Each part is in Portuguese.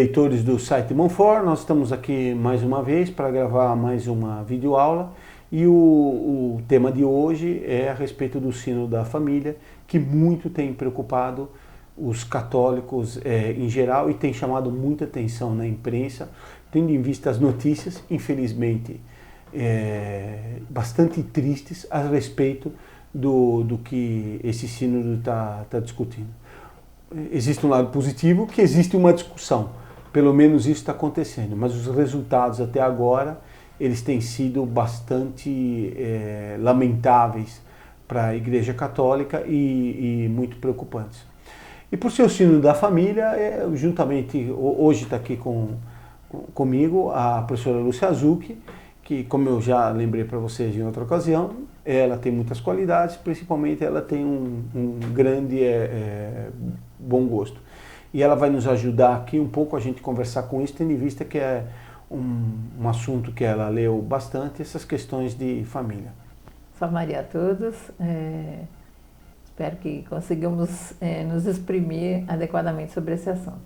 leitores do site Monfort, nós estamos aqui mais uma vez para gravar mais uma videoaula e o tema de hoje é a respeito do Sínodo da Família, que muito tem preocupado os católicos em geral e tem chamado muita atenção na imprensa, tendo em vista as notícias, infelizmente, bastante tristes a respeito do que esse sínodo está discutindo. Existe um lado positivo, que existe uma discussão, pelo menos isso está acontecendo, mas os resultados até agora, eles têm sido bastante lamentáveis para a Igreja Católica e muito preocupantes. E por ser o Sínodo da Família, juntamente, hoje está aqui comigo a professora Lúcia Azucchi, que, como eu já lembrei para vocês em outra ocasião, ela tem muitas qualidades, principalmente ela tem um grande bom gosto. E ela vai nos ajudar aqui um pouco a gente conversar com isso, tendo em vista que é um assunto que ela leu bastante, essas questões de família. Salve Maria a todos. Espero que consigamos nos exprimir adequadamente sobre esse assunto.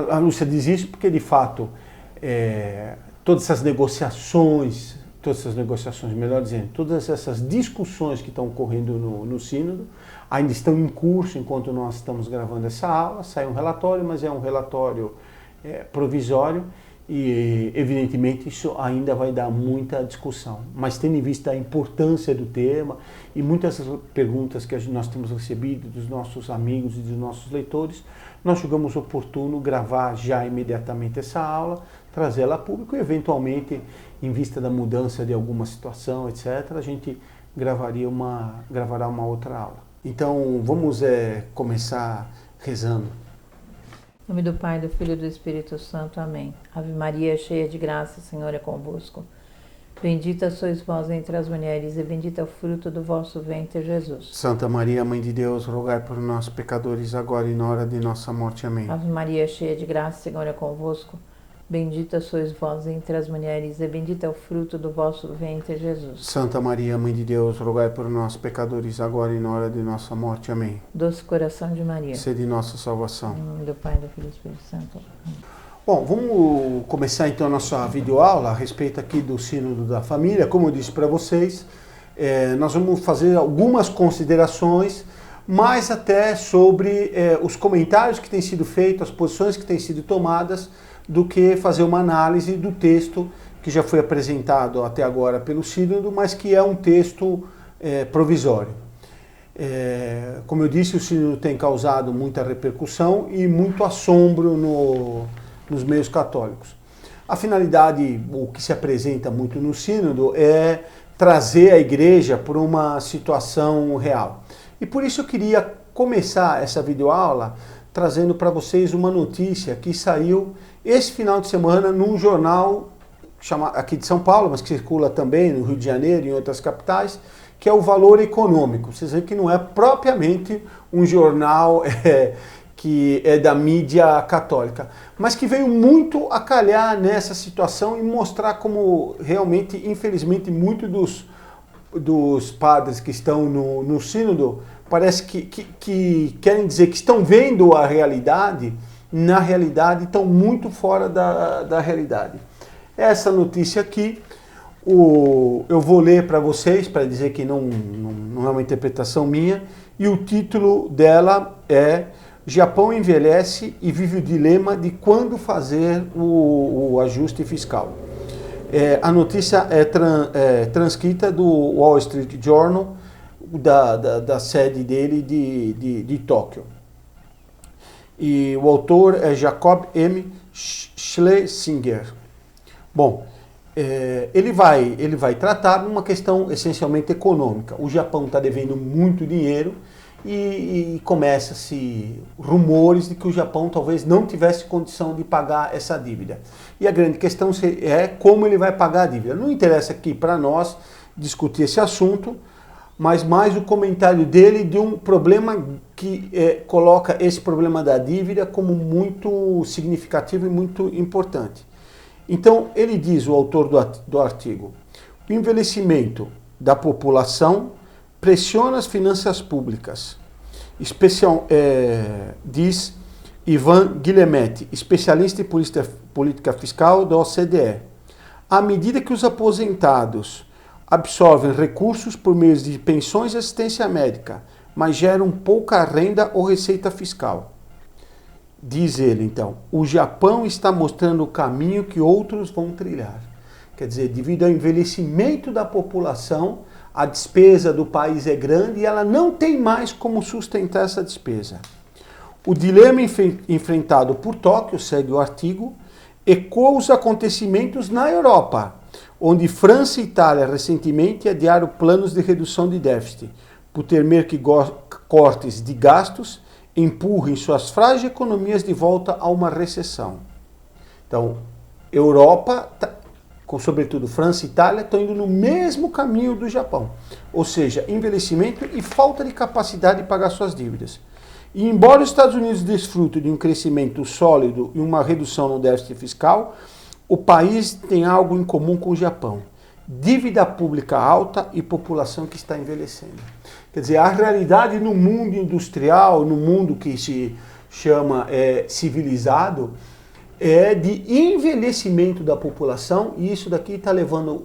A Lúcia diz isso porque, de fato, todas essas negociações, melhor dizendo, todas essas discussões que estão ocorrendo no Sínodo ainda estão em curso enquanto nós estamos gravando essa aula. Sai um relatório, mas é um relatório provisório e, evidentemente, isso ainda vai dar muita discussão. Mas tendo em vista a importância do tema e muitas perguntas que nós temos recebido dos nossos amigos e dos nossos leitores, nós julgamos oportuno gravar já imediatamente essa aula, trazê-la a público e, eventualmente, em vista da mudança de alguma situação, etc., a gente gravará uma outra aula. Então, vamos começar rezando. Em nome do Pai, do Filho e do Espírito Santo. Amém. Ave Maria, cheia de graça, o Senhor é convosco. Bendita sois vós entre as mulheres, e bendito é o fruto do vosso ventre, Jesus. Santa Maria, Mãe de Deus, rogai por nós, pecadores, agora e na hora de nossa morte. Amém. Ave Maria, cheia de graça, o Senhor é convosco. Bendita sois vós entre as mulheres, e bendito é o fruto do vosso ventre, Jesus. Santa Maria, Mãe de Deus, rogai por nós, pecadores, agora e na hora de nossa morte. Amém. Doce coração de Maria, sede nossa salvação. em nome do Pai, do Filho e do Espírito Santo. Amém. Bom, vamos começar então a nossa videoaula a respeito aqui do Sínodo da Família. Como eu disse para vocês, nós vamos fazer algumas considerações, mais até sobre os comentários que têm sido feitos, as posições que têm sido tomadas, do que fazer uma análise do texto que já foi apresentado até agora pelo Sínodo, mas que é um texto provisório. Como eu disse, o Sínodo tem causado muita repercussão e muito assombro nos meios católicos. A finalidade, o que se apresenta muito no Sínodo, é trazer a Igreja para uma situação real. E por isso eu queria começar essa videoaula trazendo para vocês uma notícia que saiu esse final de semana num jornal aqui de São Paulo, mas que circula também no Rio de Janeiro e em outras capitais, que é o Valor Econômico. Vocês veem que não é propriamente um jornal que é da mídia católica, mas que veio muito a calhar nessa situação e mostrar como realmente, infelizmente, muitos dos padres que estão no Sínodo parece que querem dizer que estão vendo a realidade, na realidade estão muito fora da realidade. Essa notícia aqui, eu vou ler para vocês, para dizer que não é uma interpretação minha, e o título dela é Japão envelhece e vive o dilema de quando fazer o ajuste fiscal. A notícia é transcrita do Wall Street Journal, da sede dele de Tóquio. E o autor é Jacob M. Schlesinger. Bom, ele vai tratar de uma questão essencialmente econômica. O Japão está devendo muito dinheiro e começa-se rumores de que o Japão talvez não tivesse condição de pagar essa dívida. E a grande questão é como ele vai pagar a dívida. Não interessa aqui para nós discutir esse assunto, mas mais o comentário dele de um problema que coloca esse problema da dívida como muito significativo e muito importante. Então, ele diz, o autor do artigo, o envelhecimento da população pressiona as finanças públicas. Diz Ivan Guilhermetti, especialista em política fiscal da OCDE. À medida que os aposentados absorvem recursos por meio de pensões e assistência médica, mas geram pouca renda ou receita fiscal. Diz ele, então, o Japão está mostrando o caminho que outros vão trilhar. Quer dizer, devido ao envelhecimento da população, a despesa do país é grande e ela não tem mais como sustentar essa despesa. O dilema enfrentado por Tóquio, segue o artigo, ecoa os acontecimentos na Europa, onde França e Itália recentemente adiaram planos de redução de déficit, por temer que cortes de gastos empurrem suas frágeis economias de volta a uma recessão. Então, Europa, sobretudo França e Itália, estão indo no mesmo caminho do Japão, ou seja, envelhecimento e falta de capacidade de pagar suas dívidas. E embora os Estados Unidos desfrutem de um crescimento sólido e uma redução no déficit fiscal, o país tem algo em comum com o Japão: dívida pública alta e população que está envelhecendo. Quer dizer, a realidade no mundo industrial, no mundo que se chama civilizado, é de envelhecimento da população, e isso daqui está levando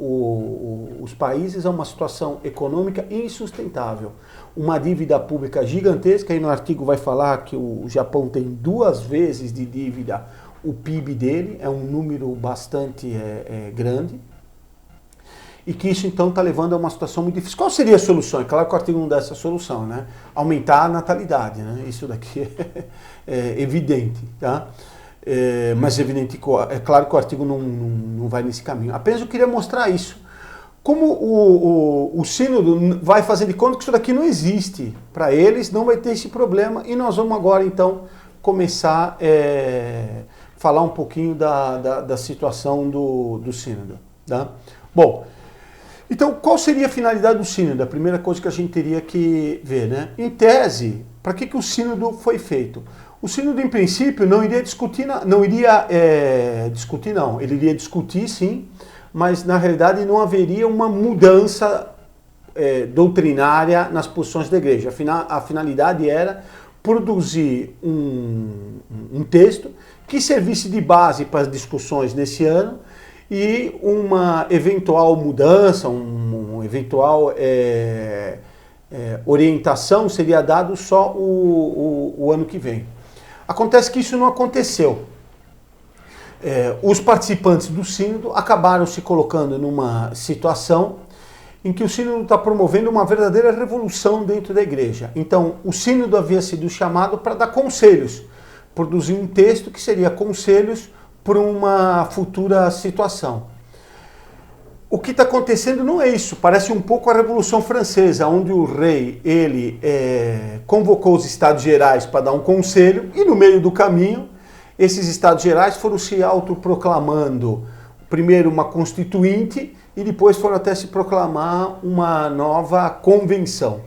os países a uma situação econômica insustentável. Uma dívida pública gigantesca, aí no artigo vai falar que o Japão tem 2 vezes de dívida o PIB dele, é um número bastante grande, e que isso então está levando a uma situação muito difícil. Qual seria a solução? É claro que o artigo não dá essa solução, né? Aumentar a natalidade, né? Isso daqui é evidente, tá? Mas é claro que o artigo não vai nesse caminho. Apenas eu queria mostrar isso. Como o sínodo vai fazer de conta que isso daqui não existe. Para eles não vai ter esse problema, e nós vamos agora então começar a falar um pouquinho da situação do sínodo. Tá? Bom, então qual seria a finalidade do sínodo? A primeira coisa que a gente teria que ver, né? Em tese, para que o sínodo foi feito? O sínodo, em princípio, não iria discutir, ele iria discutir sim, mas na realidade não haveria uma mudança doutrinária nas posições da igreja. A finalidade era produzir um texto que servisse de base para as discussões nesse ano, e uma eventual mudança, uma eventual orientação seria dado só o ano que vem. Acontece que isso não aconteceu. Os participantes do sínodo acabaram se colocando numa situação em que o sínodo está promovendo uma verdadeira revolução dentro da igreja. Então, o sínodo havia sido chamado para dar conselhos, produzir um texto que seria conselhos para uma futura situação. O que está acontecendo não é isso, parece um pouco a Revolução Francesa, onde o rei convocou os Estados Gerais para dar um conselho, e no meio do caminho, esses Estados Gerais foram se autoproclamando, primeiro uma constituinte, e depois foram até se proclamar uma nova convenção.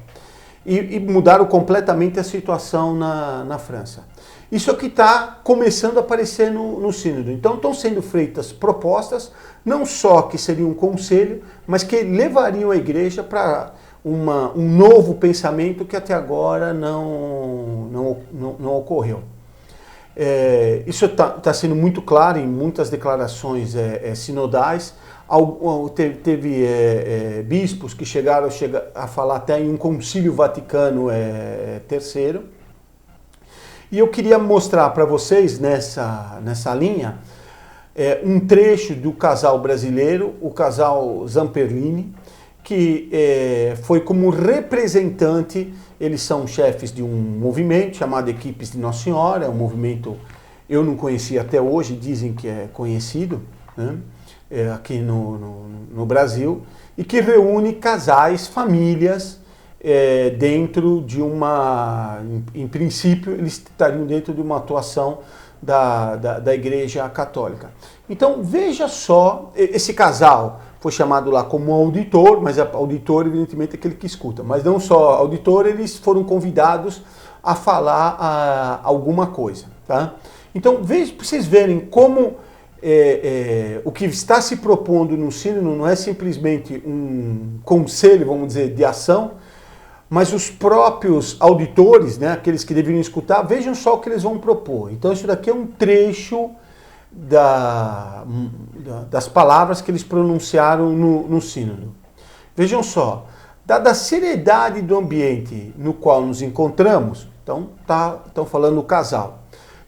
E mudaram completamente a situação na França. Isso aqui está começando a aparecer no sínodo. Então estão sendo feitas propostas, não só que seriam um conselho, mas que levariam a igreja para um novo pensamento que até agora não ocorreu. Isso está sendo muito claro em muitas declarações sinodais. Teve bispos que chegaram a falar até em um concílio Vaticano III. E eu queria mostrar para vocês nessa linha um trecho do casal brasileiro, o casal Zamperlini, que foi como representante. Eles são chefes de um movimento chamado Equipes de Nossa Senhora, é um movimento eu não conhecia até hoje, dizem que é conhecido, né? Aqui no Brasil, e que reúne casais, famílias, dentro de em princípio, eles estariam dentro de uma atuação da Igreja Católica. Então, veja só, esse casal foi chamado lá como auditor, mas auditor, evidentemente, é aquele que escuta. Mas não só auditor, eles foram convidados a falar alguma coisa. Tá? Então, veja para vocês verem como o que está se propondo no sínodo não é simplesmente um conselho, vamos dizer, de ação, mas os próprios auditores, né, aqueles que deveriam escutar, vejam só o que eles vão propor. Então isso daqui é um trecho das palavras que eles pronunciaram no sínodo. Vejam só, dada a seriedade do ambiente no qual nos encontramos, então estão falando o casal,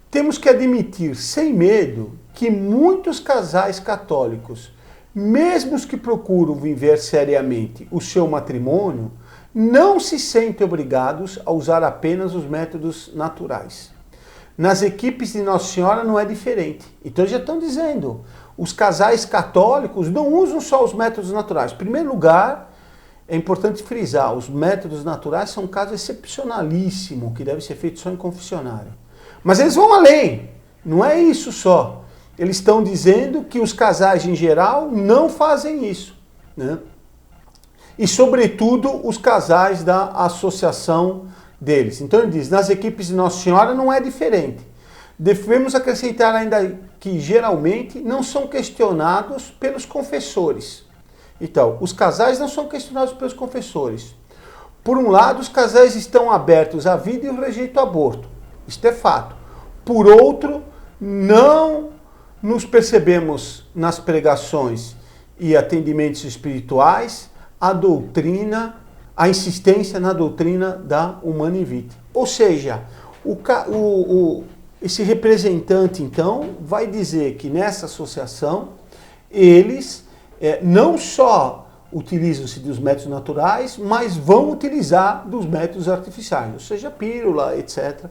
temos que admitir sem medo que muitos casais católicos, mesmo os que procuram viver seriamente o seu matrimônio, não se sentem obrigados a usar apenas os métodos naturais. Nas equipes de Nossa Senhora não é diferente. Então já estão dizendo, os casais católicos não usam só os métodos naturais. Em primeiro lugar, é importante frisar, os métodos naturais são um caso excepcionalíssimo, que deve ser feito só em confessionário. Mas eles vão além, não é isso só. Eles estão dizendo que os casais em geral não fazem isso, né? E sobretudo os casais da associação deles. Então ele diz, nas equipes de Nossa Senhora não é diferente. Devemos acrescentar ainda que geralmente não são questionados pelos confessores. Então, os casais não são questionados pelos confessores. Por um lado, os casais estão abertos à vida e o rejeito ao aborto. Isto é fato. Por outro, não nos percebemos nas pregações e atendimentos espirituais a insistência na doutrina da Humanae Vitae. Ou seja, esse representante, então, vai dizer que nessa associação, eles não só utilizam-se dos métodos naturais, mas vão utilizar dos métodos artificiais, ou seja, pílula, etc.,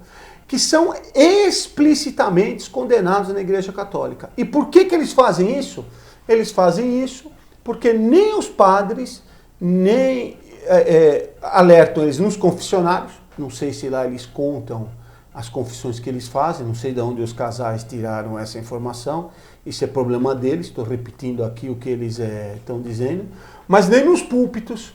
que são explicitamente condenados na Igreja Católica. E por que eles fazem isso? Eles fazem isso porque nem os padres, nem alertam eles nos confessionários, não sei se lá eles contam as confissões que eles fazem, não sei de onde os casais tiraram essa informação, isso é problema deles, estou repetindo aqui o que eles estão dizendo, mas nem nos púlpitos.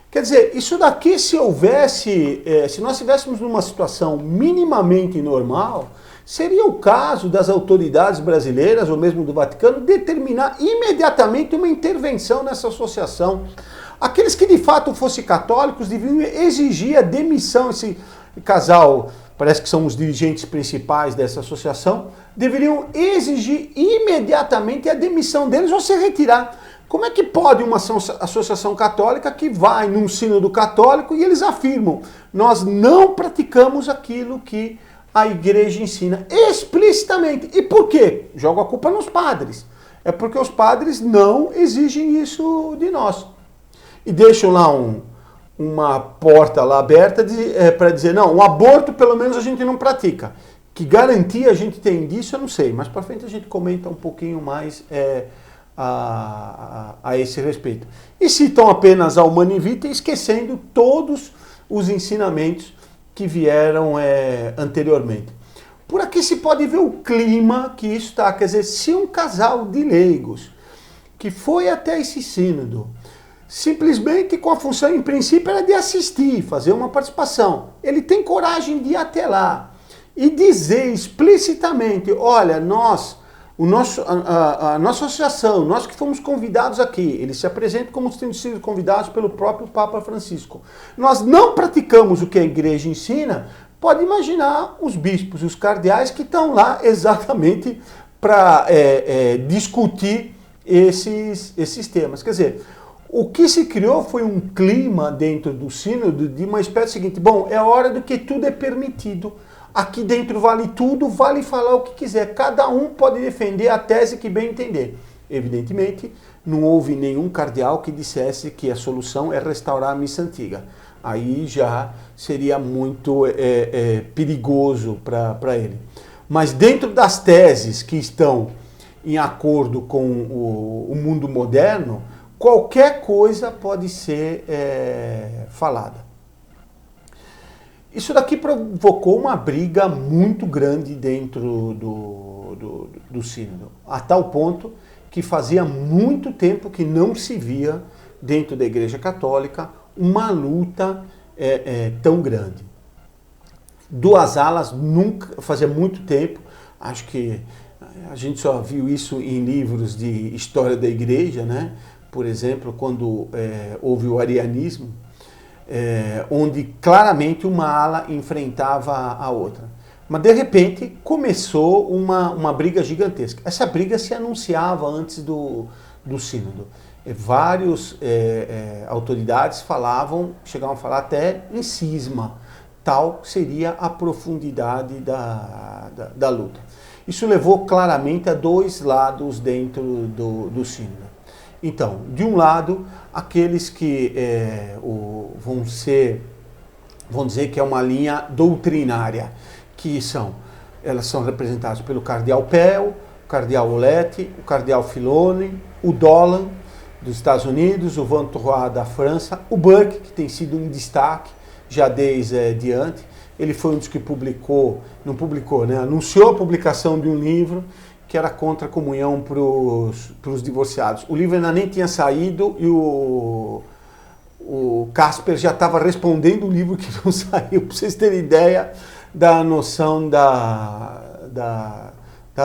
Quer dizer, isso daqui, se nós estivéssemos numa situação minimamente normal, seria o caso das autoridades brasileiras, ou mesmo do Vaticano, determinar imediatamente uma intervenção nessa associação. Aqueles que de fato fossem católicos deviam exigir a demissão, esse casal, parece que são os dirigentes principais dessa associação, deveriam exigir imediatamente a demissão deles ou se retirar. Como é que pode uma associação católica que vai num sínodo católico e eles afirmam, nós não praticamos aquilo que a igreja ensina explicitamente. E por quê? Joga a culpa nos padres. É porque os padres não exigem isso de nós. E deixam lá uma porta lá aberta para dizer, não, o aborto pelo menos a gente não pratica. Que garantia a gente tem disso, eu não sei. Mas para frente a gente comenta um pouquinho mais a esse respeito. E citam apenas a Humanae Vitae, esquecendo todos os ensinamentos que vieram anteriormente. Por aqui se pode ver o clima que isso está. Quer dizer, se um casal de leigos que foi até esse sínodo, simplesmente com a função, em princípio, era de assistir, fazer uma participação, ele tem coragem de ir até lá e dizer explicitamente, olha, a nossa associação, nós que fomos convidados aqui, eles se apresentam como tendo sido convidados pelo próprio Papa Francisco. Nós não praticamos o que a igreja ensina, pode imaginar os bispos e os cardeais que estão lá exatamente para discutir esses temas. Quer dizer, o que se criou foi um clima dentro do sínodo de uma espécie seguinte, bom, é hora do que tudo é permitido. Aqui dentro vale tudo, vale falar o que quiser. Cada um pode defender a tese que bem entender. Evidentemente, não houve nenhum cardeal que dissesse que a solução é restaurar a missa antiga. Aí já seria muito perigoso para ele. Mas dentro das teses que estão em acordo com o mundo moderno, qualquer coisa pode ser falada. Isso daqui provocou uma briga muito grande dentro do sínodo, a tal ponto que fazia muito tempo que não se via dentro da Igreja Católica uma luta tão grande. Duas alas nunca, fazia muito tempo, acho que a gente só viu isso em livros de história da Igreja, né? Por exemplo, quando houve o arianismo, onde claramente uma ala enfrentava a outra. Mas de repente começou uma briga gigantesca. Essa briga se anunciava antes do sínodo. Várias autoridades chegavam a falar até em cisma. Tal seria a profundidade da luta. Isso levou claramente a dois lados dentro do sínodo. Então, de um lado, aqueles que vão dizer que é uma linha doutrinária, elas são representadas pelo cardeal Pell, o cardeal Olete, o cardeal Filoni, o Dolan dos Estados Unidos, o Van Troyes da França, o Burke, que tem sido um destaque já desde diante. Ele foi um dos que anunciou a publicação de um livro que era contra a comunhão para os divorciados. O livro ainda nem tinha saído e o Casper já estava respondendo o livro que não saiu, para vocês terem ideia da noção da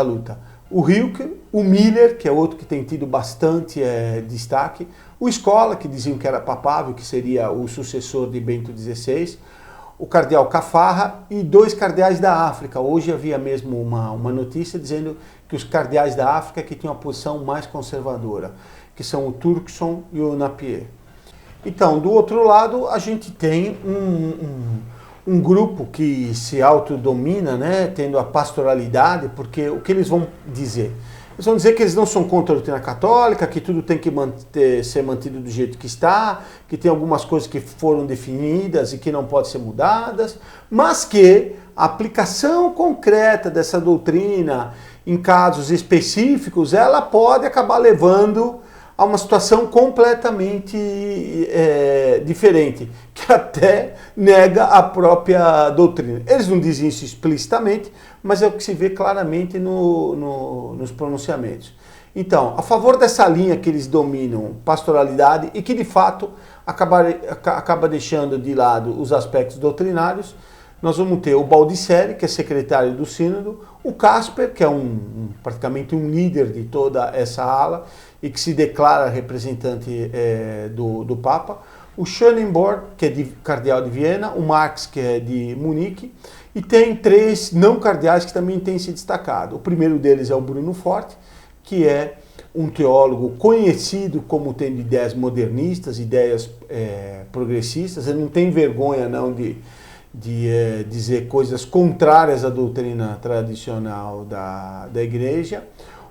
luta. O Rilke, o Miller, que é outro que tem tido bastante destaque, o Scola, que diziam que era papável, que seria o sucessor de Bento XVI, o cardeal Cafarra e dois cardeais da África. Hoje havia mesmo uma notícia dizendo que os cardeais da África que tinham a posição mais conservadora, que são o Turkson e o Napier. Então, do outro lado, a gente tem um grupo que se autodomina, né, tendo a pastoralidade, porque o que eles vão dizer? Eles vão dizer que eles não são contra a doutrina católica, que tudo tem que ser mantido do jeito que está, que tem algumas coisas que foram definidas e que não podem ser mudadas, mas que a aplicação concreta dessa doutrina em casos específicos, ela pode acabar levando a uma situação completamente diferente, que até nega a própria doutrina. Eles não dizem isso explicitamente, mas é o que se vê claramente nos pronunciamentos. Então, a favor dessa linha que eles dominam, pastoralidade, e que de fato acaba deixando de lado os aspectos doutrinários, nós vamos ter o Baldisseri, que é secretário do sínodo, o Casper, que é praticamente um líder de toda essa ala e que se declara representante do Papa, o Schönenborn, que é cardeal de Viena, o Marx, que é de Munique, e tem três não cardeais que também têm se destacado. O primeiro deles é o Bruno Forte, que é um teólogo conhecido como tendo ideias modernistas, ideias progressistas. Ele não tem vergonha não de dizer coisas contrárias à doutrina tradicional da igreja,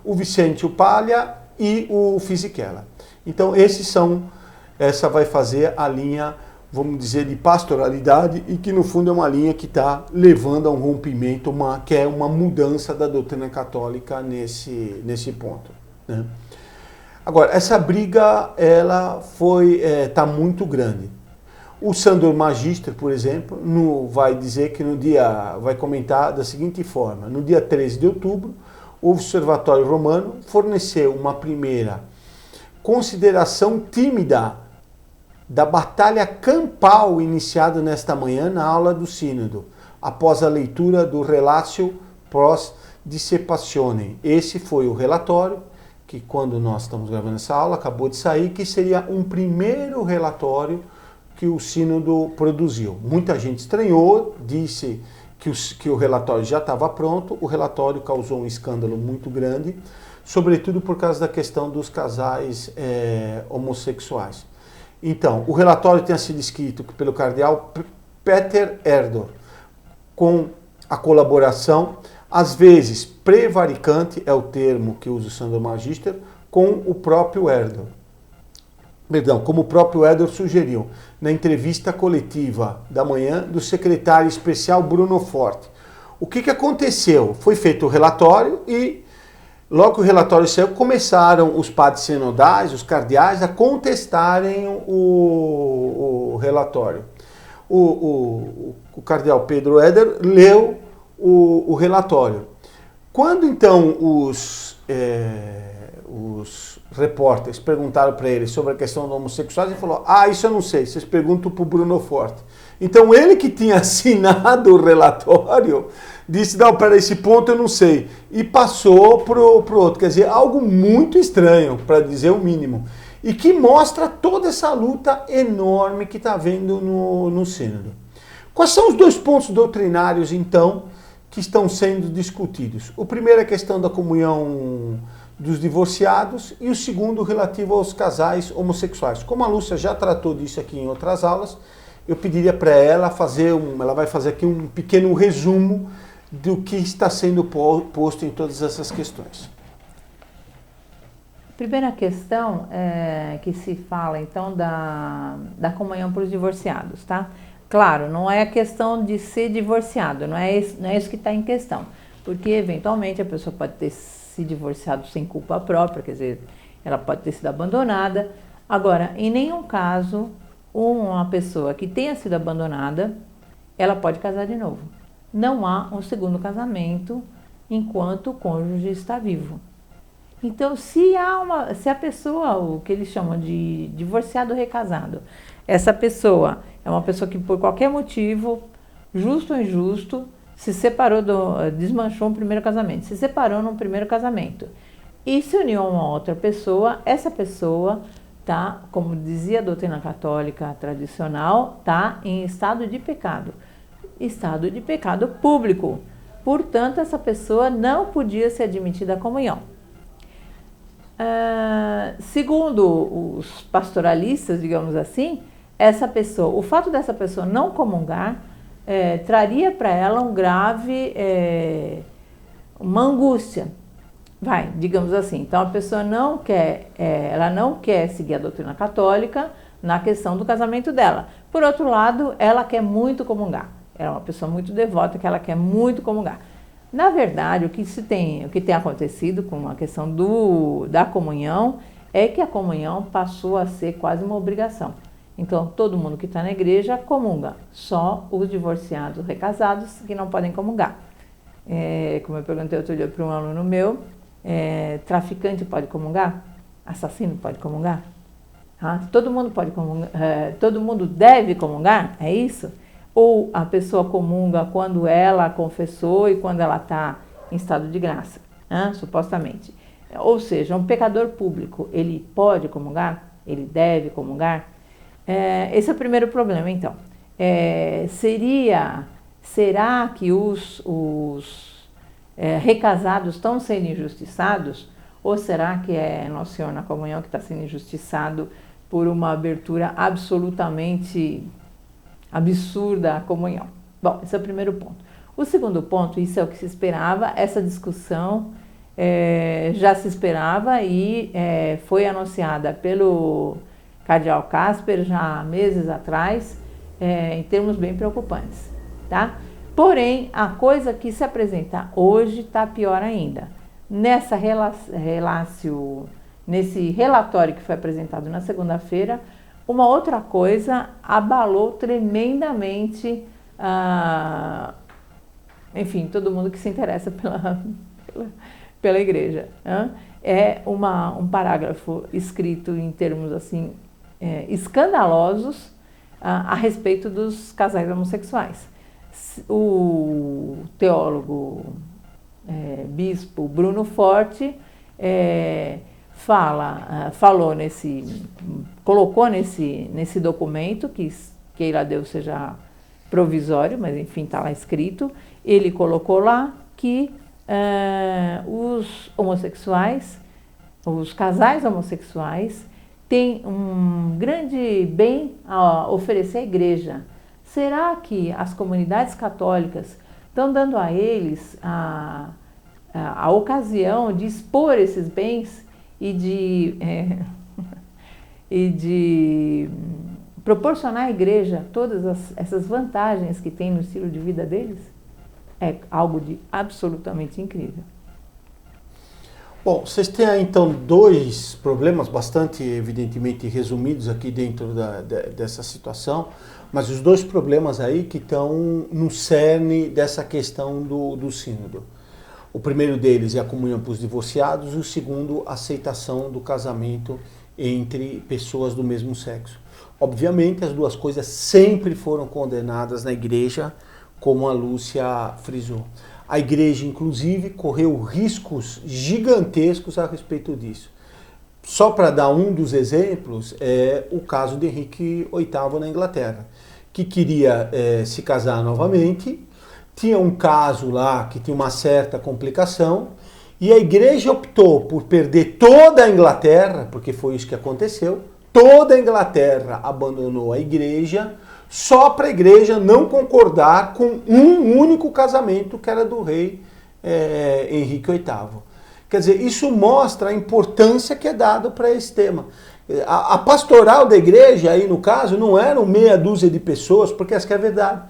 o Vicente Upalha e o Fisichella. Então essa vai fazer a linha, vamos dizer, de pastoralidade e que no fundo é uma linha que está levando a um rompimento, que é uma mudança da doutrina católica nesse ponto, né? Agora, essa briga ela está muito grande. O Sandor Magister, por exemplo, vai dizer que vai comentar da seguinte forma: no dia 13 de outubro, o Observatório Romano forneceu uma primeira consideração tímida da batalha campal iniciada nesta manhã na aula do Sínodo, após a leitura do Relatio pros Dissepatione. Esse foi o relatório que, quando nós estamos gravando essa aula, acabou de sair, que seria um primeiro relatório que o Sínodo produziu. Muita gente estranhou, disse que o relatório já estava pronto. O relatório causou um escândalo muito grande, sobretudo por causa da questão dos casais homossexuais. Então, o relatório tinha sido escrito pelo cardeal Peter Erdor, com a colaboração, às vezes prevaricante, é o termo que usa o Sandor Magister, com o próprio Erdor. Perdão, como o próprio Erdor sugeriu, na entrevista coletiva da manhã do secretário especial Bruno Forte. O que aconteceu? Foi feito o relatório e, logo que o relatório saiu, começaram os padres sinodais, os cardeais, a contestarem o relatório. O cardeal Pedro Eder leu o relatório. Quando então os repórteres perguntaram para ele sobre a questão do homossexual, ele falou: isso eu não sei, vocês perguntam para o Bruno Forte. Então ele que tinha assinado o relatório disse: não, para esse ponto eu não sei, e passou para o outro. Quer dizer, algo muito estranho, para dizer o mínimo. e que mostra toda essa luta enorme que está havendo no Sínodo. Quais são os dois pontos doutrinários, então, que estão sendo discutidos? O primeiro é a questão da comunhão dos divorciados e o segundo relativo aos casais homossexuais. Como a Lúcia já tratou disso aqui em outras aulas, eu pediria para ela ela vai fazer aqui um pequeno resumo do que está sendo posto em todas essas questões. Primeira questão que se fala, então, da comunhão para os divorciados, tá? Claro, não é a questão de ser divorciado, não é isso que está em questão, porque eventualmente a pessoa pode ter se divorciado sem culpa própria, quer dizer, ela pode ter sido abandonada. Agora, em nenhum caso, uma pessoa que tenha sido abandonada, ela pode casar de novo. Não há um segundo casamento enquanto o cônjuge está vivo. Então, se a pessoa, o que eles chamam de divorciado recasado, essa pessoa é uma pessoa que por qualquer motivo, justo ou injusto, se separou, desmanchou um primeiro casamento, se separou num primeiro casamento e se uniu a uma outra pessoa, essa pessoa está, como dizia a doutrina católica tradicional, está em estado de pecado público. Portanto, essa pessoa não podia ser admitida à comunhão. Segundo os pastoralistas, digamos assim, o fato dessa pessoa não comungar traria para ela uma angústia, digamos assim. Então a pessoa ela não quer seguir a doutrina católica na questão do casamento dela. Por outro lado, ela quer muito comungar. Ela é uma pessoa muito devota que ela quer muito comungar. Na verdade, o que tem acontecido com a questão da comunhão é que a comunhão passou a ser quase uma obrigação. Então, todo mundo que está na igreja comunga, só os divorciados recasados que não podem comungar. Como eu perguntei outro dia para um aluno meu, traficante pode comungar? Assassino pode comungar? Todo mundo pode comungar? Todo mundo deve comungar? É isso? Ou a pessoa comunga quando ela confessou e quando ela está em estado de graça, supostamente. Ou seja, um pecador público, ele pode comungar? Ele deve comungar? Esse é o primeiro problema, então. Será que os recasados estão sendo injustiçados? Ou será que é Nosso Senhor na comunhão que está sendo injustiçado por uma abertura absolutamente absurda à comunhão? Bom, esse é o primeiro ponto. O segundo ponto, isso é o que se esperava, essa discussão já se esperava e foi anunciada pelo Cardeal Casper já há meses atrás, em termos bem preocupantes, tá? Porém, a coisa que se apresenta hoje está pior ainda. Nesse relatório que foi apresentado na segunda-feira, uma outra coisa abalou tremendamente, enfim, todo mundo que se interessa pela igreja. É um parágrafo escrito em termos assim escandalosos a respeito dos casais homossexuais. O teólogo bispo Bruno Forte colocou nesse documento, que queira Deus seja provisório, mas enfim, está lá escrito, ele colocou lá que os homossexuais, os casais homossexuais, têm um grande bem a oferecer à igreja. Será que as comunidades católicas estão dando a eles a ocasião de expor esses bens e de proporcionar à igreja todas essas vantagens que tem no estilo de vida deles? É algo de absolutamente incrível. Bom, vocês têm aí então dois problemas bastante evidentemente resumidos aqui dentro dessa situação, mas os dois problemas aí que estão no cerne dessa questão do sínodo. O primeiro deles é a comunhão para os divorciados e o segundo, a aceitação do casamento entre pessoas do mesmo sexo. Obviamente, as duas coisas sempre foram condenadas na igreja, como a Lúcia frisou. A igreja, inclusive, correu riscos gigantescos a respeito disso. só para dar um dos exemplos, é o caso de Henrique VIII na Inglaterra, que queria se casar novamente, tinha um caso lá que tinha uma certa complicação, e a igreja optou por perder toda a Inglaterra, porque foi isso que aconteceu, toda a Inglaterra abandonou a igreja, só para a igreja não concordar com um único casamento, que era do rei Henrique VIII. Quer dizer, isso mostra a importância que é dada para esse tema. A pastoral da igreja, aí no caso, não eram meia dúzia de pessoas, porque essa que é a verdade.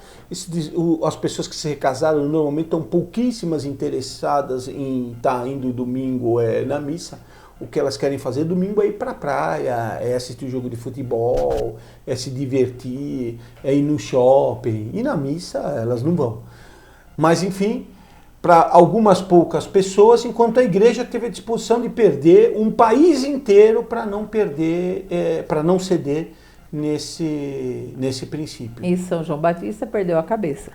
As pessoas que se casaram normalmente estão pouquíssimas interessadas em estar indo domingo na missa. O que elas querem fazer domingo é ir para a praia, é assistir um jogo de futebol, é se divertir, é ir no shopping. E na missa elas não vão. Mas enfim, para algumas poucas pessoas, enquanto a igreja teve a disposição de perder um país inteiro para não perder, para não ceder nesse princípio. E São João Batista perdeu a cabeça.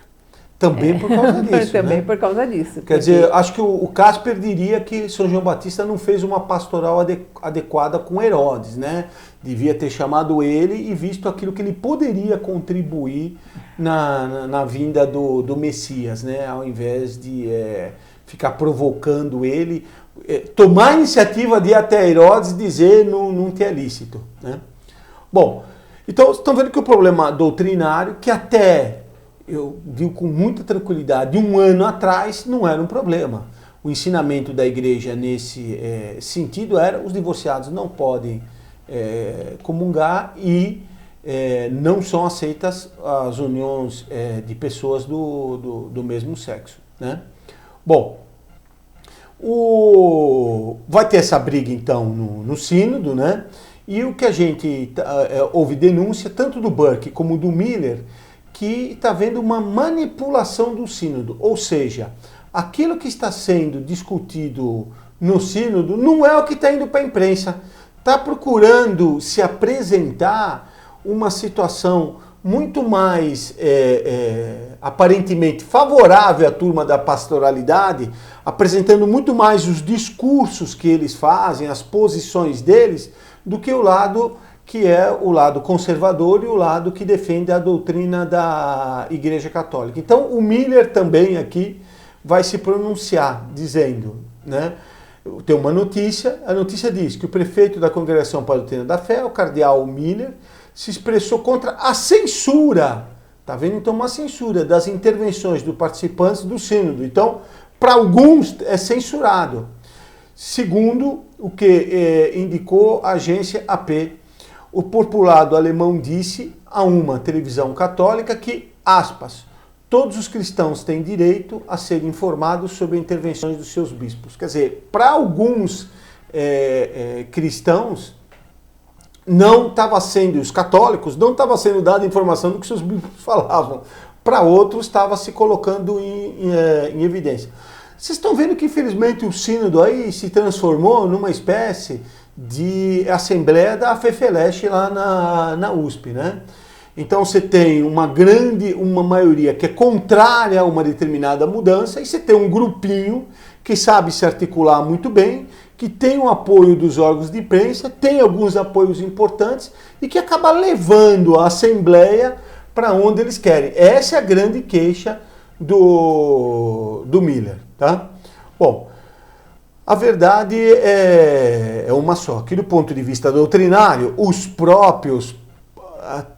Também por causa disso. Também né? por causa disso. Quer dizer, acho que o Casper diria que São João Batista não fez uma pastoral adequada com Herodes, né? Devia ter chamado ele e visto aquilo que ele poderia contribuir na vinda do Messias, né? Ao invés de ficar provocando ele, tomar a iniciativa de ir até Herodes e dizer não ter lícito, né? Bom, então estão vendo que o problema doutrinário, que até eu digo com muita tranquilidade, um ano atrás não era um problema. O ensinamento da igreja nesse sentido era: os divorciados não podem comungar e não são aceitas as uniões de pessoas do mesmo sexo, né? Bom, vai ter essa briga então no sínodo, né? E o que a gente houve denúncia tanto do Burke como do Miller, que está havendo uma manipulação do sínodo, ou seja, aquilo que está sendo discutido no sínodo não é o que está indo para a imprensa. Está procurando se apresentar uma situação muito mais aparentemente favorável à turma da pastoralidade, apresentando muito mais os discursos que eles fazem, as posições deles, do que o lado que é o lado conservador e o lado que defende a doutrina da Igreja Católica. Então o Miller também aqui vai se pronunciar, dizendo, né? Tem uma notícia, a notícia diz que o prefeito da Congregação para a Doutrina da Fé, o cardeal Miller, se expressou contra a censura, tá vendo? Então uma censura das intervenções dos participantes do sínodo. Então, para alguns é censurado, segundo o que indicou a agência AP. O populado alemão disse a uma televisão católica que, aspas, todos os cristãos têm direito a ser informados sobre intervenções dos seus bispos. Quer dizer, para alguns cristãos, não estava sendo, os católicos, não estava sendo dada informação do que seus bispos falavam. Para outros, estava se colocando em evidência. Vocês estão vendo que, infelizmente, o sínodo aí se transformou numa espécie de assembleia da FEFELESH lá na USP, né? Então você tem uma maioria que é contrária a uma determinada mudança, e você tem um grupinho que sabe se articular muito bem, que tem o apoio dos órgãos de imprensa, tem alguns apoios importantes e que acaba levando a Assembleia para onde eles querem. Essa é a grande queixa do Miller, tá? Bom, a verdade é uma só, que do ponto de vista doutrinário,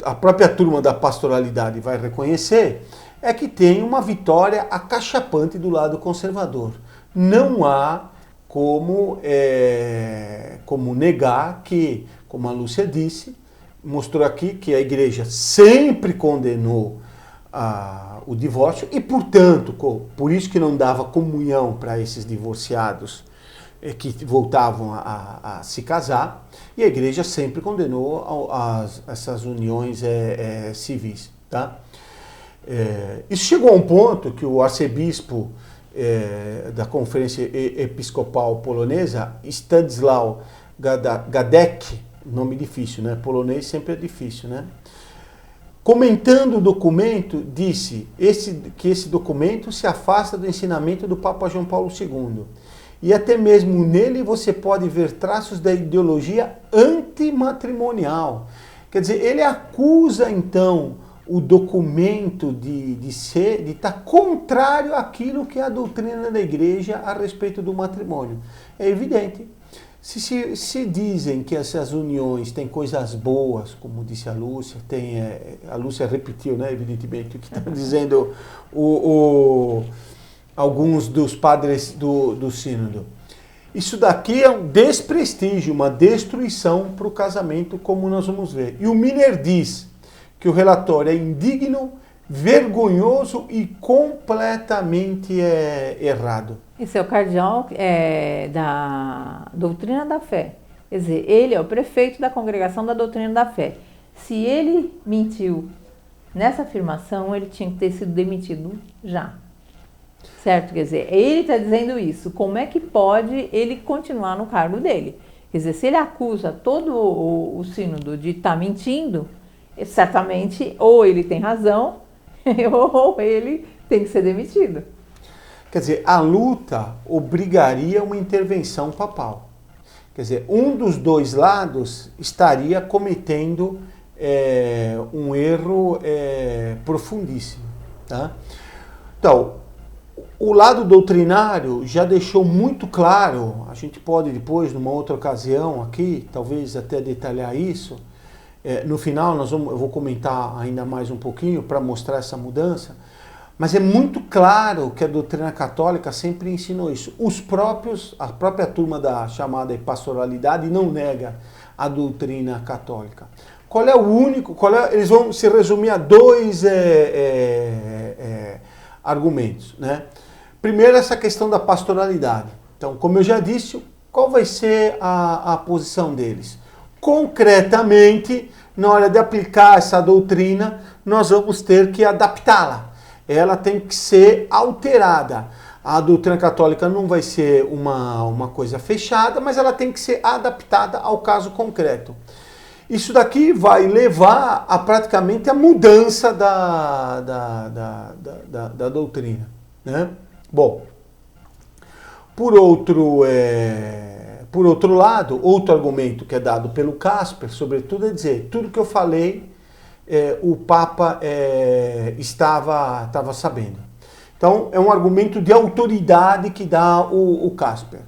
a própria turma da pastoralidade vai reconhecer, é que tem uma vitória acachapante do lado conservador. Não há como negar que, como a Lúcia disse, mostrou aqui que a igreja sempre condenou o divórcio e, portanto, por isso que não dava comunhão para esses divorciados que voltavam a se casar, e a igreja sempre condenou essas uniões civis. Tá? Isso chegou a um ponto que o arcebispo da Conferência Episcopal Polonesa, Stanisław Gadek, nome difícil, né? Polonês sempre é difícil, né? Comentando o documento, disse que esse documento se afasta do ensinamento do Papa João Paulo II e até mesmo nele você pode ver traços da ideologia antimatrimonial. Quer dizer, ele acusa então o documento de estar contrário àquilo que é a doutrina da igreja a respeito do matrimônio. É evidente. Se dizem que essas uniões têm coisas boas, como disse a Lúcia, a Lúcia repetiu, né, evidentemente, o que está dizendo alguns dos padres do sínodo. Isso daqui é um desprestígio, uma destruição para o casamento, como nós vamos ver. E o Miller diz que o relatório é indigno, vergonhoso e completamente errado. Esse é o cardeal da doutrina da fé. Quer dizer, ele é o prefeito da congregação da doutrina da fé. Se ele mentiu nessa afirmação, ele tinha que ter sido demitido já. Certo? Quer dizer, ele está dizendo isso. Como é que pode ele continuar no cargo dele? Quer dizer, se ele acusa todo o sínodo de estar mentindo, certamente ou ele tem razão ou ele tem que ser demitido. Quer dizer, a luta obrigaria uma intervenção papal. Quer dizer, um dos dois lados estaria cometendo um erro profundíssimo. Tá? Então, o lado doutrinário já deixou muito claro, a gente pode depois, numa outra ocasião aqui, talvez até detalhar isso. No final eu vou comentar ainda mais um pouquinho para mostrar essa mudança. Mas é muito claro que a doutrina católica sempre ensinou isso. A própria turma da chamada pastoralidade não nega a doutrina católica. Qual é o único? Eles vão se resumir a dois argumentos, né? Primeiro, essa questão da pastoralidade. Então, como eu já disse, qual vai ser a posição deles? Concretamente, na hora de aplicar essa doutrina, nós vamos ter que adaptá-la. Ela tem que ser alterada. A doutrina católica não vai ser uma coisa fechada, mas ela tem que ser adaptada ao caso concreto. Isso daqui vai levar a praticamente a mudança da doutrina, né? Bom, por outro lado, outro argumento que é dado pelo Casper, sobretudo, é dizer, tudo que eu falei, o Papa estava sabendo. Então, é um argumento de autoridade que dá o Casper.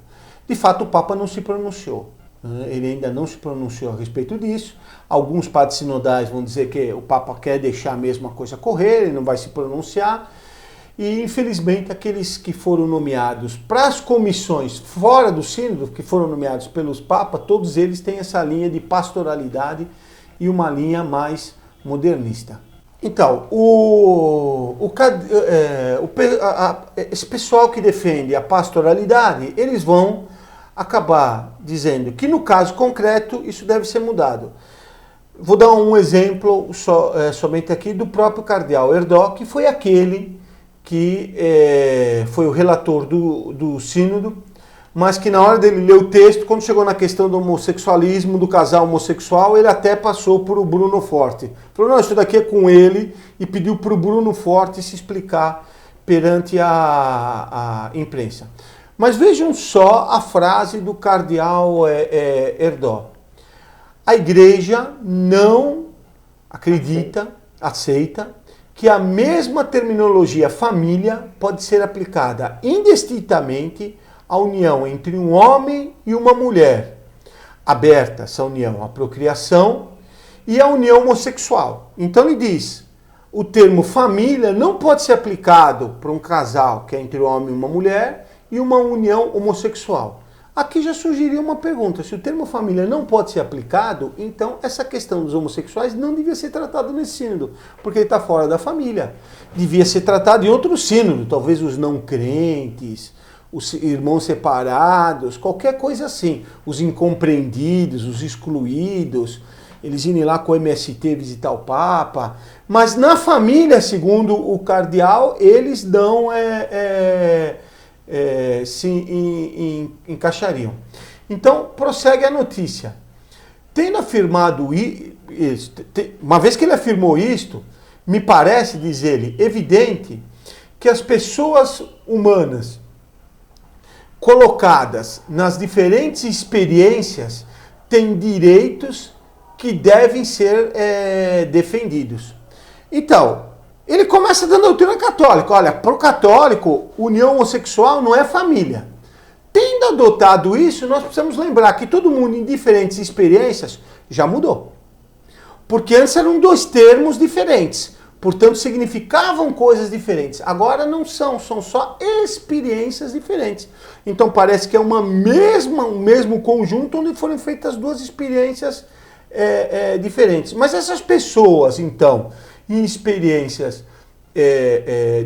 De fato, o Papa não se pronunciou. Ele ainda não se pronunciou a respeito disso. Alguns padres sinodais vão dizer que o Papa quer deixar a mesma coisa correr, ele não vai se pronunciar. E, infelizmente, aqueles que foram nomeados para as comissões fora do sínodo, que foram nomeados pelos papas, todos eles têm essa linha de pastoralidade e uma linha mais modernista. Então, esse pessoal que defende a pastoralidade, eles vão acabar dizendo que no caso concreto isso deve ser mudado. Vou dar um exemplo somente aqui do próprio cardeal Erdó, que foi aquele que foi o relator do sínodo, mas que na hora dele ler o texto, quando chegou na questão do homossexualismo, do casal homossexual, ele até passou por o Bruno Forte. Falou, não, isso daqui é com ele, e pediu para o Bruno Forte se explicar perante a imprensa. Mas vejam só a frase do cardeal Erdó. A igreja não acredita, aceita, que a mesma terminologia família pode ser aplicada indistintamente à união entre um homem e uma mulher, aberta essa união à procriação, e à união homossexual. Então ele diz, o termo família não pode ser aplicado para um casal que é entre um homem e uma mulher e uma união homossexual. Aqui já surgiria uma pergunta, se o termo família não pode ser aplicado, então essa questão dos homossexuais não devia ser tratada nesse sínodo, porque ele está fora da família. Devia ser tratado em outro sínodo, talvez os não crentes, os irmãos separados, qualquer coisa assim. Os incompreendidos, os excluídos, eles irem lá com o MST visitar o Papa. Mas na família, segundo o cardeal, eles dão... se encaixariam. Então, prossegue a notícia. Tendo afirmado isso, uma vez que ele afirmou isto, me parece, diz ele, evidente que as pessoas humanas colocadas nas diferentes experiências têm direitos que devem ser defendidos. Então, ele começa dando a doutrina católica. Olha, para o católico, união homossexual não é família. Tendo adotado isso, nós precisamos lembrar que todo mundo em diferentes experiências já mudou. Porque antes eram dois termos diferentes, portanto significavam coisas diferentes. Agora não são só experiências diferentes. Então parece que é um mesmo conjunto onde foram feitas duas experiências diferentes. Mas essas pessoas, então, em experiências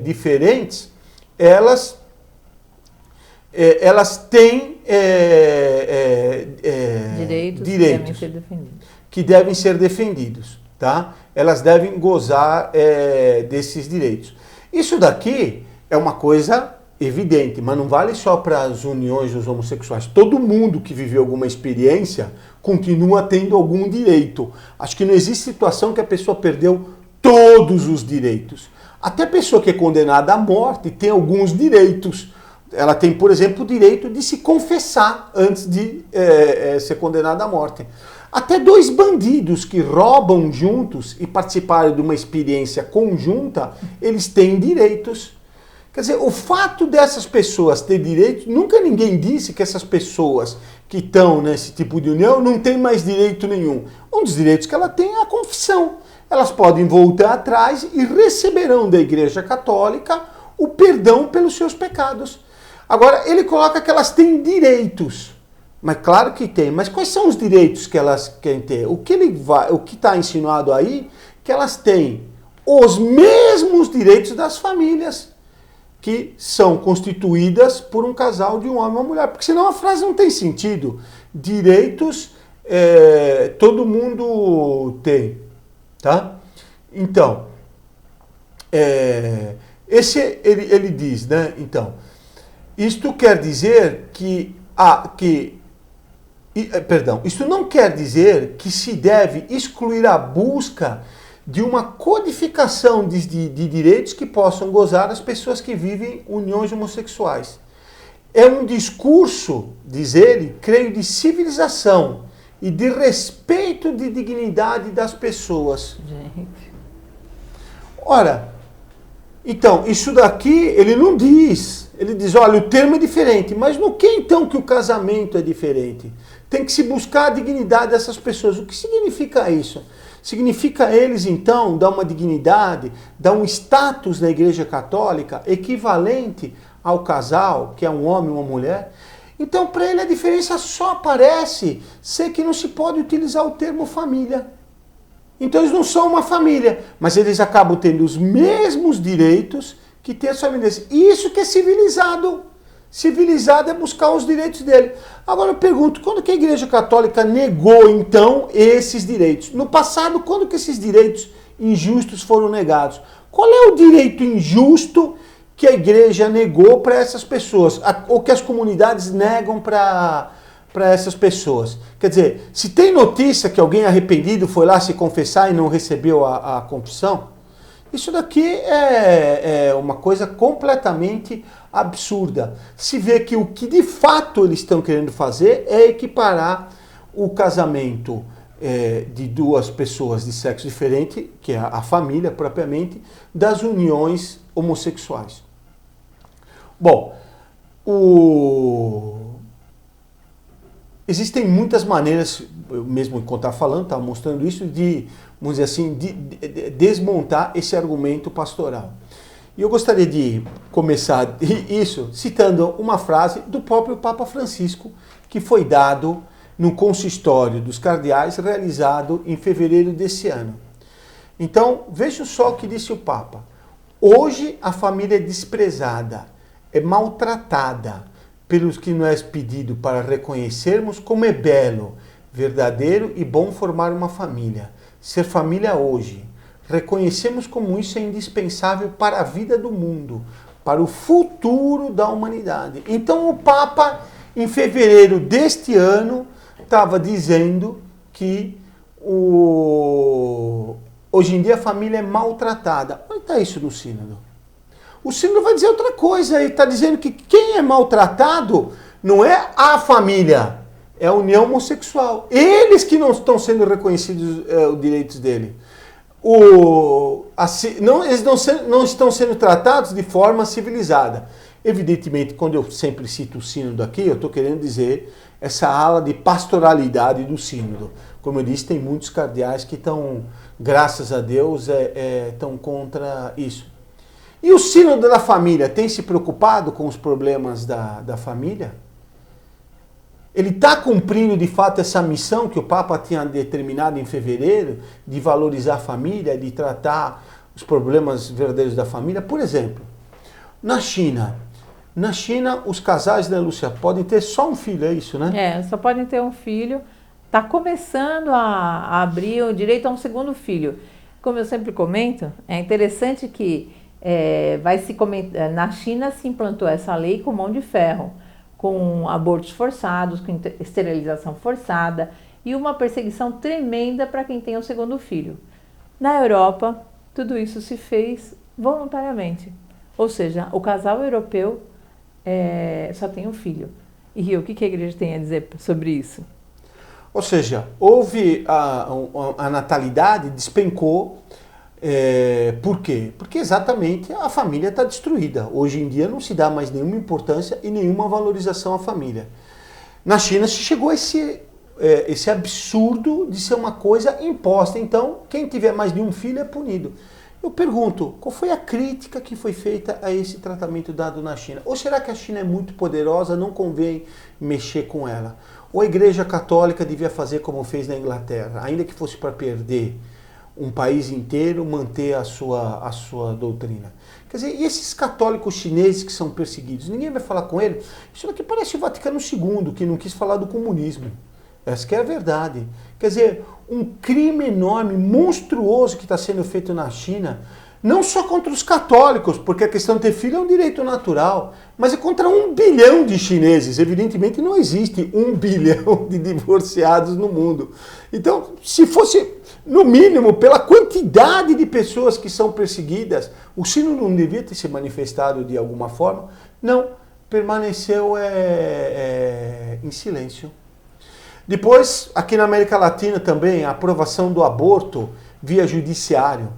diferentes, elas têm direitos que devem ser defendidos, tá? Elas devem gozar desses direitos. Isso daqui é uma coisa evidente, mas não vale só para as uniões dos homossexuais. Todo mundo que viveu alguma experiência continua tendo algum direito. Acho que não existe situação que a pessoa perdeu todos os direitos. Até a pessoa que é condenada à morte tem alguns direitos. Ela tem, por exemplo, o direito de se confessar antes de ser condenada à morte. Até dois bandidos que roubam juntos e participaram de uma experiência conjunta, eles têm direitos. Quer dizer, o fato dessas pessoas terem direitos, nunca ninguém disse que essas pessoas que estão nesse tipo de união não têm mais direito nenhum. Um dos direitos que ela tem é a confissão. Elas podem voltar atrás e receberão da Igreja Católica o perdão pelos seus pecados. Agora, ele coloca que elas têm direitos. Mas claro que tem. Mas quais são os direitos que elas querem ter? O que está insinuado aí, que elas têm os mesmos direitos das famílias que são constituídas por um casal de um homem e uma mulher. Porque senão a frase não tem sentido. Direitos todo mundo tem. Tá? Então, ele diz, né? Então, isto quer dizer isso não quer dizer que se deve excluir a busca de uma codificação de direitos que possam gozar as pessoas que vivem uniões homossexuais. É um discurso, diz ele, creio, de civilização e de respeito de dignidade das pessoas. Gente. Ora, então, isso daqui ele não diz. Ele diz, olha, o termo é diferente, mas no que então que o casamento é diferente? Tem que se buscar a dignidade dessas pessoas. O que significa isso? Significa eles, então, dar uma dignidade, dar um status na Igreja Católica equivalente ao casal, que é um homem e uma mulher? Então, para ele, a diferença só parece ser que não se pode utilizar o termo família. Então, eles não são uma família, mas eles acabam tendo os mesmos direitos que tem as famílias. Isso que é civilizado. Civilizado é buscar os direitos dele. Agora eu pergunto, quando que a Igreja Católica negou, então, esses direitos? No passado, quando que esses direitos injustos foram negados? Qual é o direito injusto que a Igreja negou para essas pessoas? Ou que as comunidades negam para essas pessoas? Quer dizer, se tem notícia que alguém arrependido foi lá se confessar e não recebeu a confissão, isso daqui é uma coisa completamente absurda. Se vê que o que de fato eles estão querendo fazer é equiparar o casamento de duas pessoas de sexo diferente, que é a família propriamente, das uniões homossexuais. Bom, existem muitas maneiras, eu mesmo enquanto estava falando, estava mostrando isso, de, vamos dizer assim, de desmontar esse argumento pastoral. E eu gostaria de começar isso citando uma frase do próprio Papa Francisco, que foi dado no consistório dos cardeais realizado em fevereiro desse ano. Então, veja só o que disse o Papa. Hoje a família é desprezada, é maltratada, pelos que nos é pedido para reconhecermos como é belo, verdadeiro e bom formar uma família. Ser família hoje. Reconhecemos como isso é indispensável para a vida do mundo, para o futuro da humanidade. Então o Papa, em fevereiro deste ano, estava dizendo que hoje em dia a família é maltratada. Onde está isso no sínodo? O sínodo vai dizer outra coisa, ele está dizendo que quem é maltratado Não é a família, é a união homossexual. Eles que não estão sendo reconhecidos os direitos dele. Eles não estão sendo tratados de forma civilizada. Evidentemente, quando eu sempre cito o sínodo aqui, eu estou querendo dizer essa ala de pastoralidade do sínodo. Como eu disse, tem muitos cardeais que estão, graças a Deus, estão contra isso. E o sínodo da família tem se preocupado com os problemas da família? Ele está cumprindo de fato essa missão que o Papa tinha determinado em fevereiro, de valorizar a família, de tratar os problemas verdadeiros da família? Por exemplo, na China, os casais, né, Lúcia, podem ter só um filho, é isso, né? Só podem ter um filho. Está começando a abrir o direito a um segundo filho. Como eu sempre comento, é interessante que na China se implantou essa lei com mão de ferro, com abortos forçados, com esterilização forçada e uma perseguição tremenda para quem tem o segundo filho. Na Europa, tudo isso se fez voluntariamente. Ou seja, o casal europeu só tem um filho. E o que a igreja tem a dizer sobre isso? Ou seja, houve a natalidade despencou. Por quê? Porque exatamente a família está destruída. Hoje em dia não se dá mais nenhuma importância e nenhuma valorização à família. Na China se chegou a esse absurdo de ser uma coisa imposta. Então, quem tiver mais de um filho é punido. Eu pergunto, qual foi a crítica que foi feita a esse tratamento dado na China? Ou será que a China é muito poderosa, não convém mexer com ela? Ou a Igreja Católica devia fazer como fez na Inglaterra, ainda que fosse para perder um país inteiro, manter a sua doutrina? Quer dizer, e esses católicos chineses que são perseguidos? Ninguém vai falar com ele? Isso daqui parece o Vaticano II, que não quis falar do comunismo. Essa que é a verdade. Quer dizer, um crime enorme, monstruoso que está sendo feito na China, não só contra os católicos, porque a questão de ter filho é um direito natural, mas é contra 1 bilhão de chineses. Evidentemente não existe 1 bilhão de divorciados no mundo. Então, se fosse, no mínimo, pela quantidade de pessoas que são perseguidas, o sínodo não devia ter se manifestado de alguma forma. Não, permaneceu em silêncio. Depois, aqui na América Latina também, a aprovação do aborto via judiciário.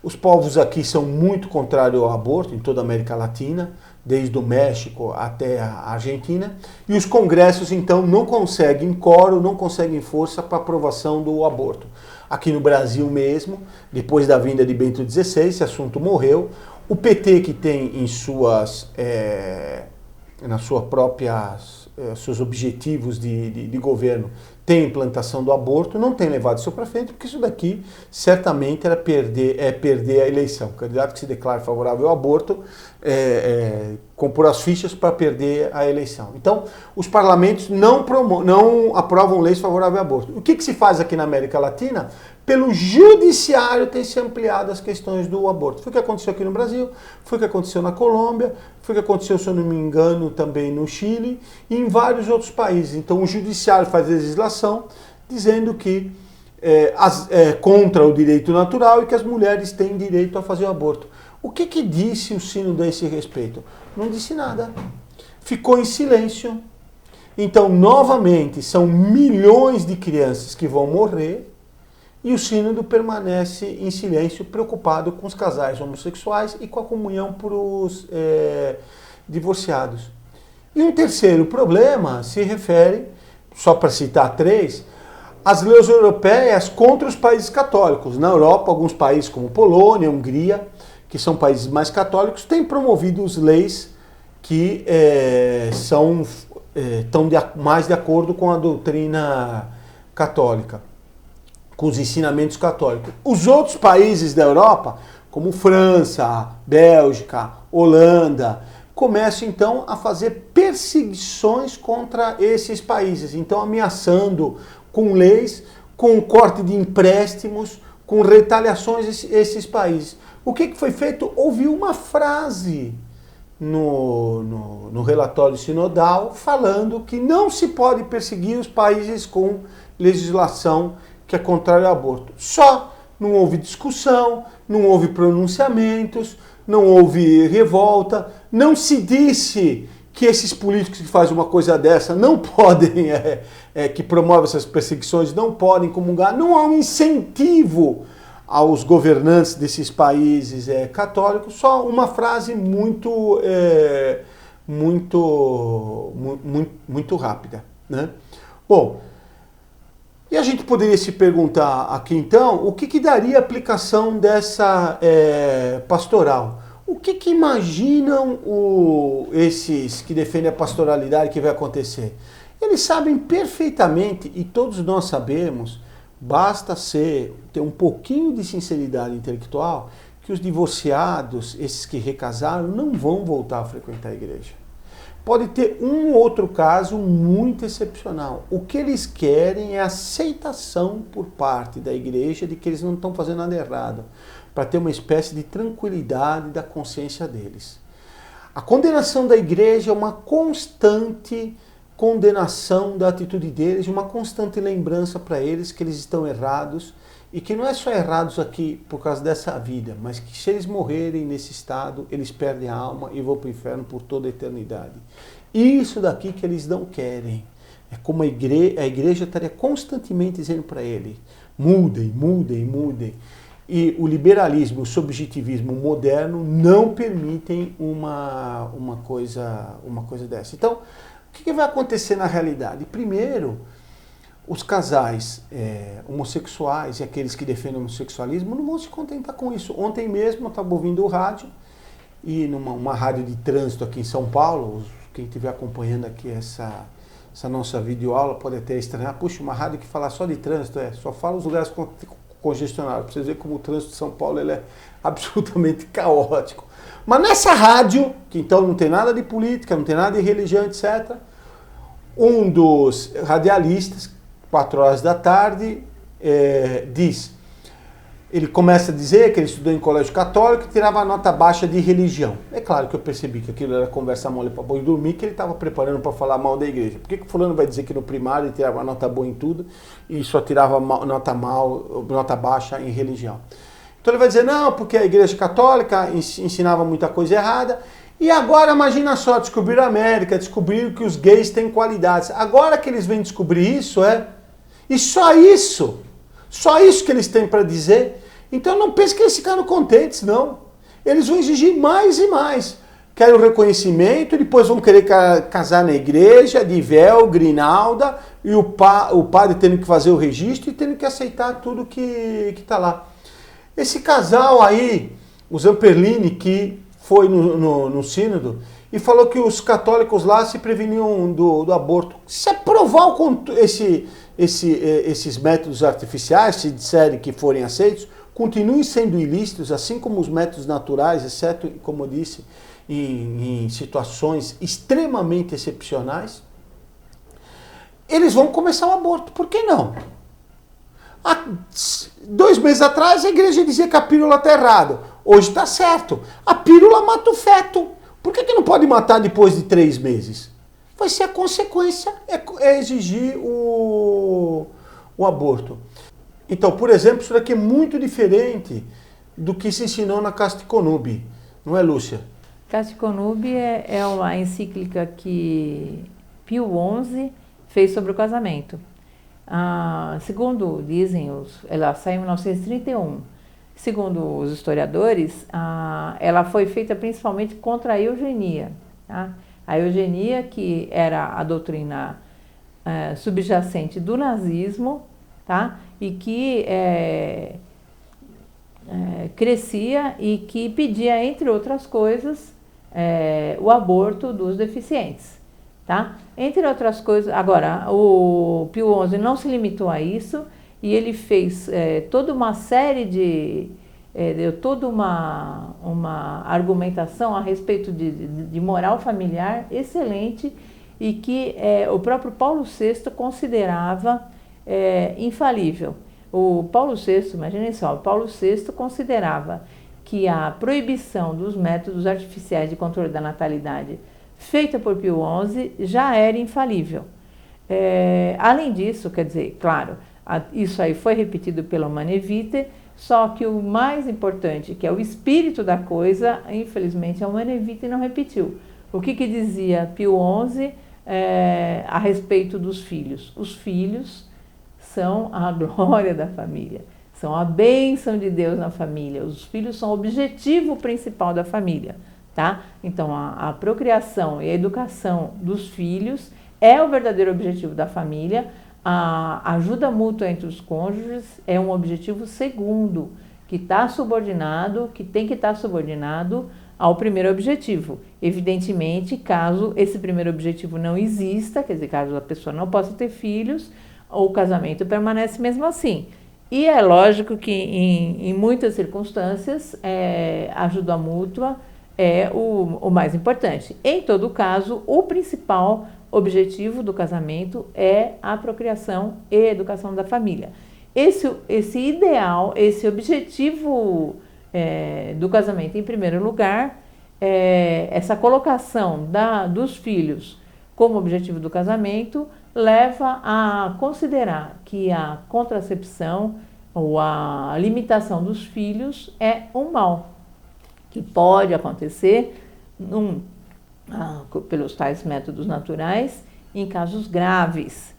Os povos aqui são muito contrários ao aborto, em toda a América Latina, desde o México até a Argentina, e os congressos, então, não conseguem quórum, não conseguem força para aprovação do aborto. Aqui no Brasil mesmo, depois da vinda de Bento XVI, esse assunto morreu. O PT, que tem seus objetivos de governo, tem a implantação do aborto, não tem levado isso para frente, porque isso daqui certamente era perder a eleição. O candidato que se declara favorável ao aborto compor as fichas para perder a eleição. Então, os parlamentos não aprovam leis favoráveis ao aborto. O que se faz aqui na América Latina? Pelo judiciário tem se ampliado as questões do aborto. Foi o que aconteceu aqui no Brasil, foi o que aconteceu na Colômbia, foi o que aconteceu, se eu não me engano, também no Chile e em vários outros países. Então o judiciário faz legislação dizendo que contra o direito natural e que as mulheres têm direito a fazer o aborto. O que disse o sínodo a esse respeito? Não disse nada. Ficou em silêncio. Então, novamente, são milhões de crianças que vão morrer. E o sínodo permanece em silêncio, preocupado com os casais homossexuais e com a comunhão para os divorciados. E um terceiro problema se refere, só para citar 3, às leis europeias contra os países católicos. Na Europa, alguns países como Polônia, Hungria, que são países mais católicos, têm promovido leis que estão mais de acordo com a doutrina católica, com os ensinamentos católicos. Os outros países da Europa, como França, Bélgica, Holanda, começam então a fazer perseguições contra esses países, então ameaçando com leis, com corte de empréstimos, com retaliações esses países. O que foi feito? Houve uma frase no relatório sinodal falando que não se pode perseguir os países com legislação que é contrário ao aborto. Só não houve discussão, não houve pronunciamentos, não houve revolta, não se disse que esses políticos que fazem uma coisa dessa não podem, que promovem essas perseguições, não podem comungar, não há um incentivo aos governantes desses países católicos, só uma frase muito rápida, né? Bom, e a gente poderia se perguntar aqui então, o que daria a aplicação dessa pastoral? O que imaginam esses que defendem a pastoralidade que vai acontecer? Eles sabem perfeitamente, e todos nós sabemos, basta ter um pouquinho de sinceridade intelectual, que os divorciados, esses que recasaram, não vão voltar a frequentar a igreja. Pode ter um outro caso muito excepcional. O que eles querem é aceitação por parte da igreja de que eles não estão fazendo nada errado, para ter uma espécie de tranquilidade da consciência deles. A condenação da igreja é uma constante condenação da atitude deles, uma constante lembrança para eles que eles estão errados, e que não é só errados aqui por causa dessa vida, mas que se eles morrerem nesse estado, eles perdem a alma e vão para o inferno por toda a eternidade. Isso daqui que eles não querem. É como a igreja estaria constantemente dizendo para ele, mudem, mudem, mudem. E o liberalismo, o subjetivismo moderno não permitem uma coisa dessa. Então, o que vai acontecer na realidade? Primeiro, os casais homossexuais e aqueles que defendem o homossexualismo não vão se contentar com isso. Ontem mesmo eu estava ouvindo o rádio, e numa rádio de trânsito aqui em São Paulo, quem estiver acompanhando aqui essa nossa videoaula pode até estranhar, puxa, uma rádio que fala só de trânsito, só fala os lugares congestionados. Para vocês verem como o trânsito de São Paulo ele é absolutamente caótico. Mas nessa rádio, que então não tem nada de política, não tem nada de religião, etc., um dos radialistas, 4 horas da tarde, ele começa a dizer que ele estudou em colégio católico e tirava nota baixa de religião. É claro que eu percebi que aquilo era conversa mole para boi dormir, que ele estava preparando para falar mal da igreja. Por que o fulano vai dizer que no primário ele tirava nota boa em tudo e só tirava nota baixa em religião? Então ele vai dizer, não, porque a igreja católica ensinava muita coisa errada. E agora, imagina só, descobriram a América, descobriram que os gays têm qualidades. Agora que eles vêm descobrir isso, e só isso que eles têm para dizer. Então não pense que eles ficaram contentes, não. Eles vão exigir mais e mais. Querem o reconhecimento, depois vão querer casar na igreja, de véu, grinalda, e o padre tendo que fazer o registro e tendo que aceitar tudo que está lá. Esse casal aí, o Zamperlini, que foi no sínodo e falou que os católicos lá se preveniam do aborto. Se aprovar esses métodos artificiais, se disserem que forem aceitos, continuem sendo ilícitos, assim como os métodos naturais, exceto, como eu disse, em situações extremamente excepcionais, eles vão começar o aborto. Por que não? Há 2 meses atrás a igreja dizia que a pílula está errada. Hoje está certo. A pílula mata o feto. Por que não pode matar depois de 3 meses? Vai ser a consequência, exigir o aborto. Então, por exemplo, isso daqui é muito diferente do que se ensinou na Casti Connubii. Não é, Lúcia? Casti Connubii é uma encíclica que Pio XI fez sobre o casamento. Segundo dizem, ela saiu em 1931. Segundo os historiadores, ela foi feita principalmente contra a eugenia. Tá? A eugenia, que era a doutrina subjacente do nazismo, tá? E que crescia e que pedia, entre outras coisas, o aborto dos deficientes. Tá? Entre outras coisas, agora, o Pio XI não se limitou a isso e ele fez toda uma série deu toda uma argumentação a respeito de moral familiar excelente e que o próprio Paulo VI considerava infalível. O Paulo VI, imaginem só, o Paulo VI considerava que a proibição dos métodos artificiais de controle da natalidade feita por Pio XI já era infalível. Além disso, quer dizer, claro, isso aí foi repetido pela Humanae Vitae, só que o mais importante, que é o espírito da coisa, infelizmente a Humanae Vitae não repetiu. O que dizia Pio XI a respeito dos filhos? Os filhos são a glória da família, são a bênção de Deus na família. Os filhos são o objetivo principal da família, tá? Então, a procriação e a educação dos filhos é o verdadeiro objetivo da família. A ajuda mútua entre os cônjuges é um objetivo segundo, que está subordinado, que tem que estar subordinado ao primeiro objetivo. Evidentemente, caso esse primeiro objetivo não exista, quer dizer, caso a pessoa não possa ter filhos, o casamento permanece mesmo assim. E é lógico que em muitas circunstâncias a ajuda mútua é o mais importante. Em todo caso, o principal objetivo do casamento é a procriação e a educação da família. Esse ideal, esse objetivo do casamento em primeiro lugar, essa colocação dos filhos como objetivo do casamento leva a considerar que a contracepção ou a limitação dos filhos é um mal que pode acontecer pelos tais métodos naturais em casos graves,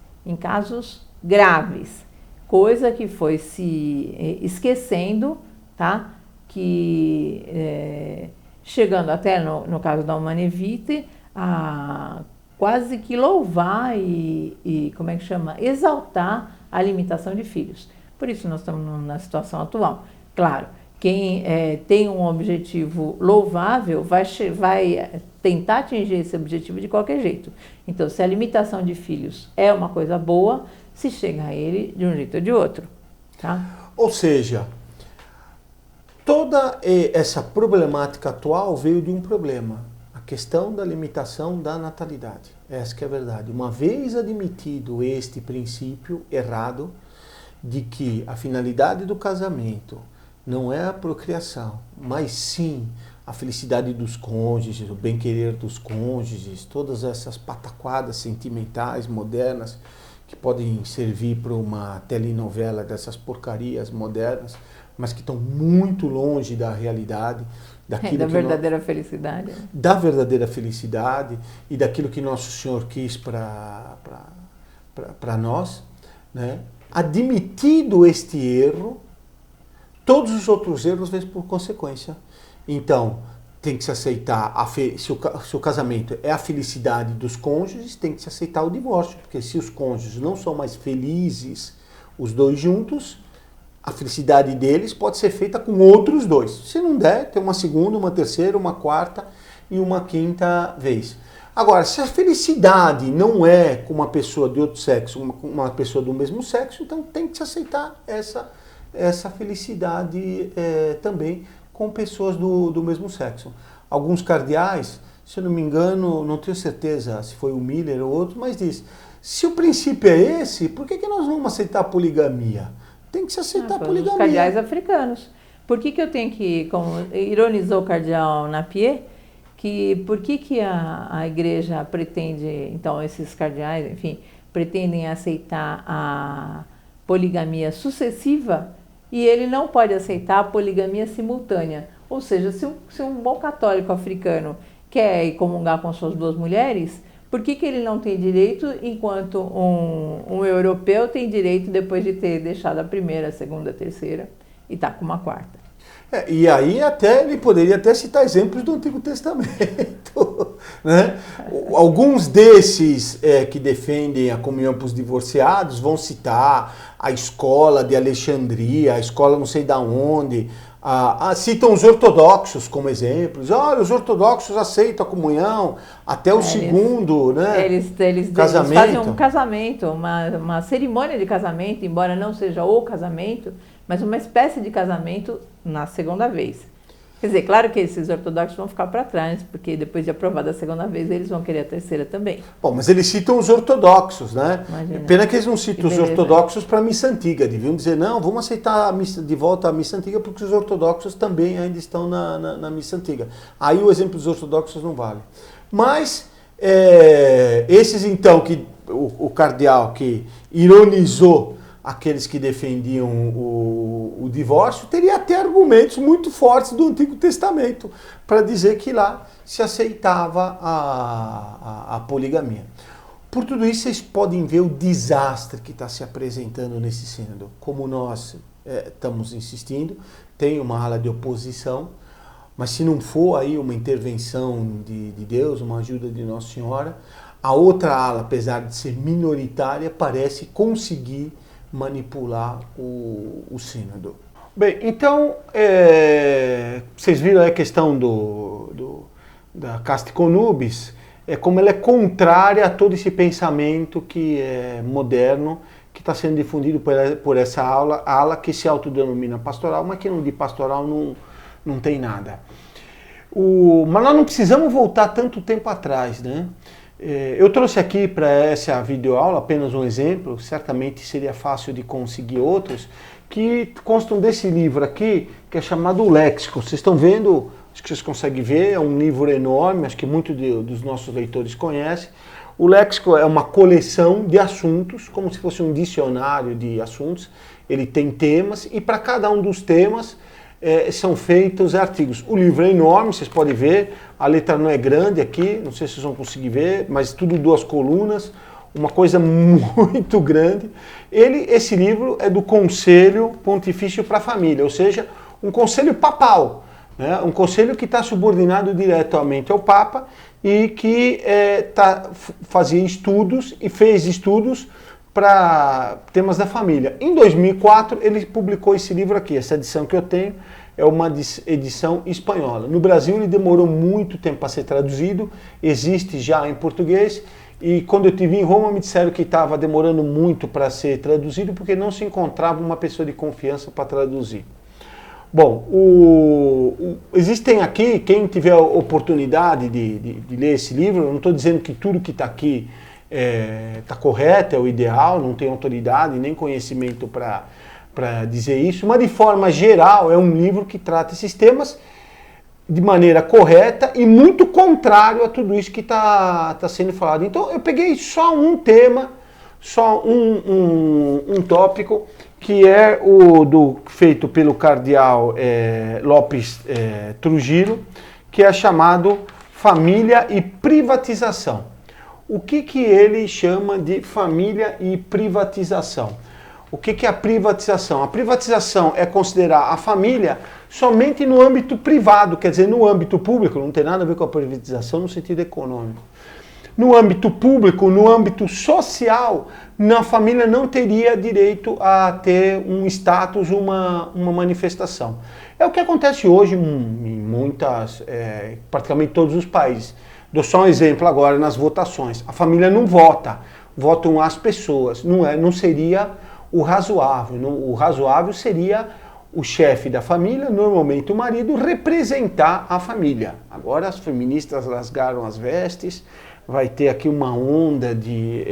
coisa que foi se esquecendo, tá? Que chegando até no caso da Humanae Vitae, a quase que louvar e como é que chama? Exaltar a limitação de filhos. Por isso nós estamos na situação atual. Claro, quem tem um objetivo louvável vai tentar atingir esse objetivo de qualquer jeito. Então, se a limitação de filhos é uma coisa boa, se chega a ele de um jeito ou de outro. Tá? Ou seja, toda essa problemática atual veio de um problema. A questão da limitação da natalidade. Essa que é a verdade. Uma vez admitido este princípio errado de que a finalidade do casamento não é a procriação, mas sim a felicidade dos cônjuges, o bem-querer dos cônjuges, todas essas pataquadas sentimentais modernas que podem servir para uma telenovela dessas porcarias modernas, mas que estão muito longe da realidade, daquilo da verdadeira felicidade. Da verdadeira felicidade e daquilo que Nosso Senhor quis para nós, né? Admitido este erro, todos os outros erros vêm por consequência. Então, tem que se aceitar, se o casamento é a felicidade dos cônjuges, tem que se aceitar o divórcio, porque se os cônjuges não são mais felizes, os dois juntos, a felicidade deles pode ser feita com outros dois. Se não der, tem uma segunda, uma terceira, uma quarta e uma quinta vez. Agora, se a felicidade não é com uma pessoa de outro sexo, uma pessoa do mesmo sexo, então tem que se aceitar essa felicidade também com pessoas do mesmo sexo. Alguns cardeais, se eu não me engano, não tenho certeza se foi o Miller ou outro, mas diz, se o princípio é esse, por que nós vamos aceitar a poligamia? Tem que se aceitar a poligamia. Os cardeais africanos. Por que eu tenho que, como ironizou o cardeal Napier, por que a igreja pretende, então esses cardeais, enfim, pretendem aceitar a poligamia sucessiva e ele não pode aceitar a poligamia simultânea. Ou seja, se um bom católico africano quer ir comungar com suas duas mulheres, por que ele não tem direito, enquanto um europeu tem direito depois de ter deixado a primeira, a segunda, a terceira e está com uma quarta? E aí ele poderia até citar exemplos do Antigo Testamento. Né? Alguns desses que defendem a comunhão para os divorciados vão citar a escola de Alexandria, a escola não sei da onde, citam os ortodoxos como exemplos. Olha, os ortodoxos aceitam a comunhão até o segundo, né? Eles fazem um casamento, uma cerimônia de casamento, embora não seja o casamento, mas uma espécie de casamento na segunda vez. Quer dizer, claro que esses ortodoxos vão ficar para trás, porque depois de aprovada a segunda vez, eles vão querer a terceira também. Bom, mas eles citam os ortodoxos, né? Imagina. Pena que eles não citam os ortodoxos para a missa antiga. Deviam dizer, não, vamos aceitar de volta a missa antiga, porque os ortodoxos também ainda estão na missa antiga. Aí o exemplo dos ortodoxos não vale. Mas, esses então, o cardeal que ironizou aqueles que defendiam o divórcio, teria até argumentos muito fortes do Antigo Testamento para dizer que lá se aceitava a poligamia. Por tudo isso, vocês podem ver o desastre que está se apresentando nesse sínodo. Como nós estamos insistindo, tem uma ala de oposição, mas se não for aí uma intervenção de Deus, uma ajuda de Nossa Senhora, a outra ala, apesar de ser minoritária, parece conseguir manipular o sínodo. Bem, então, vocês viram a questão da Casta Conubis, como ela é contrária a todo esse pensamento que é moderno, que está sendo difundido por essa ala que se autodenomina pastoral, mas que de pastoral não tem nada. Mas nós não precisamos voltar tanto tempo atrás, né? Eu trouxe aqui para essa videoaula apenas um exemplo, certamente seria fácil de conseguir outros, que constam desse livro aqui, que é chamado O Léxico. Vocês estão vendo, acho que vocês conseguem ver, é um livro enorme, acho que muitos dos nossos leitores conhecem. O Léxico é uma coleção de assuntos, como se fosse um dicionário de assuntos. Ele tem temas e para cada um dos temas são feitos artigos. O livro é enorme, vocês podem ver, a letra não é grande aqui, não sei se vocês vão conseguir ver, mas tudo 2 colunas, uma coisa muito grande. Esse livro é do Conselho Pontifício para a Família, ou seja, um conselho papal, né? Um conselho que está subordinado diretamente ao Papa e que fazia estudos e fez estudos para temas da família. Em 2004, ele publicou esse livro aqui. Essa edição que eu tenho é uma edição espanhola. No Brasil, ele demorou muito tempo para ser traduzido, existe já em português, e quando eu estive em Roma, me disseram que estava demorando muito para ser traduzido, porque não se encontrava uma pessoa de confiança para traduzir. Bom, existem aqui, quem tiver a oportunidade de ler esse livro, eu não estou dizendo que tudo que está aqui está correto, é o ideal, não tenho autoridade nem conhecimento para dizer isso, mas de forma geral é um livro que trata esses temas de maneira correta e muito contrário a tudo isso que está sendo falado. Então eu peguei só um tema, só um tópico, que é feito pelo cardeal Lopes Trujillo, que é chamado Família e Privatização. O que ele chama de família e privatização? O que é a privatização? A privatização é considerar a família somente no âmbito privado, quer dizer, no âmbito público, não tem nada a ver com a privatização no sentido econômico. No âmbito público, no âmbito social, a família não teria direito a ter um status, uma manifestação. É o que acontece hoje em praticamente todos os países. Dou só um exemplo agora nas votações. A família não vota, votam as pessoas. Não seria o razoável. O razoável seria o chefe da família, normalmente o marido, representar a família. Agora as feministas rasgaram as vestes, vai ter aqui uma onda de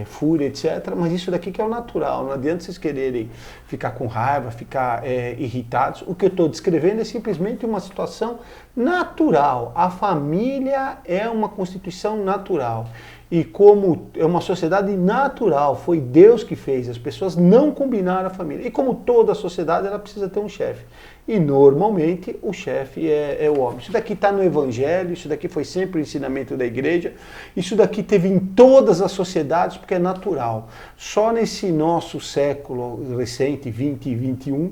fúria, etc. Mas isso daqui que é o natural, não adianta vocês quererem ficar com raiva, ficar irritados. O que eu estou descrevendo é simplesmente uma situação natural. A família é uma constituição natural. E como é uma sociedade natural, foi Deus que fez, as pessoas não combinaram a família. E como toda a sociedade, ela precisa ter um chefe. E normalmente o chefe é o homem. Isso daqui está no Evangelho, isso daqui foi sempre o ensinamento da igreja, isso daqui teve em todas as sociedades porque é natural. Só nesse nosso século recente, 20 e 21,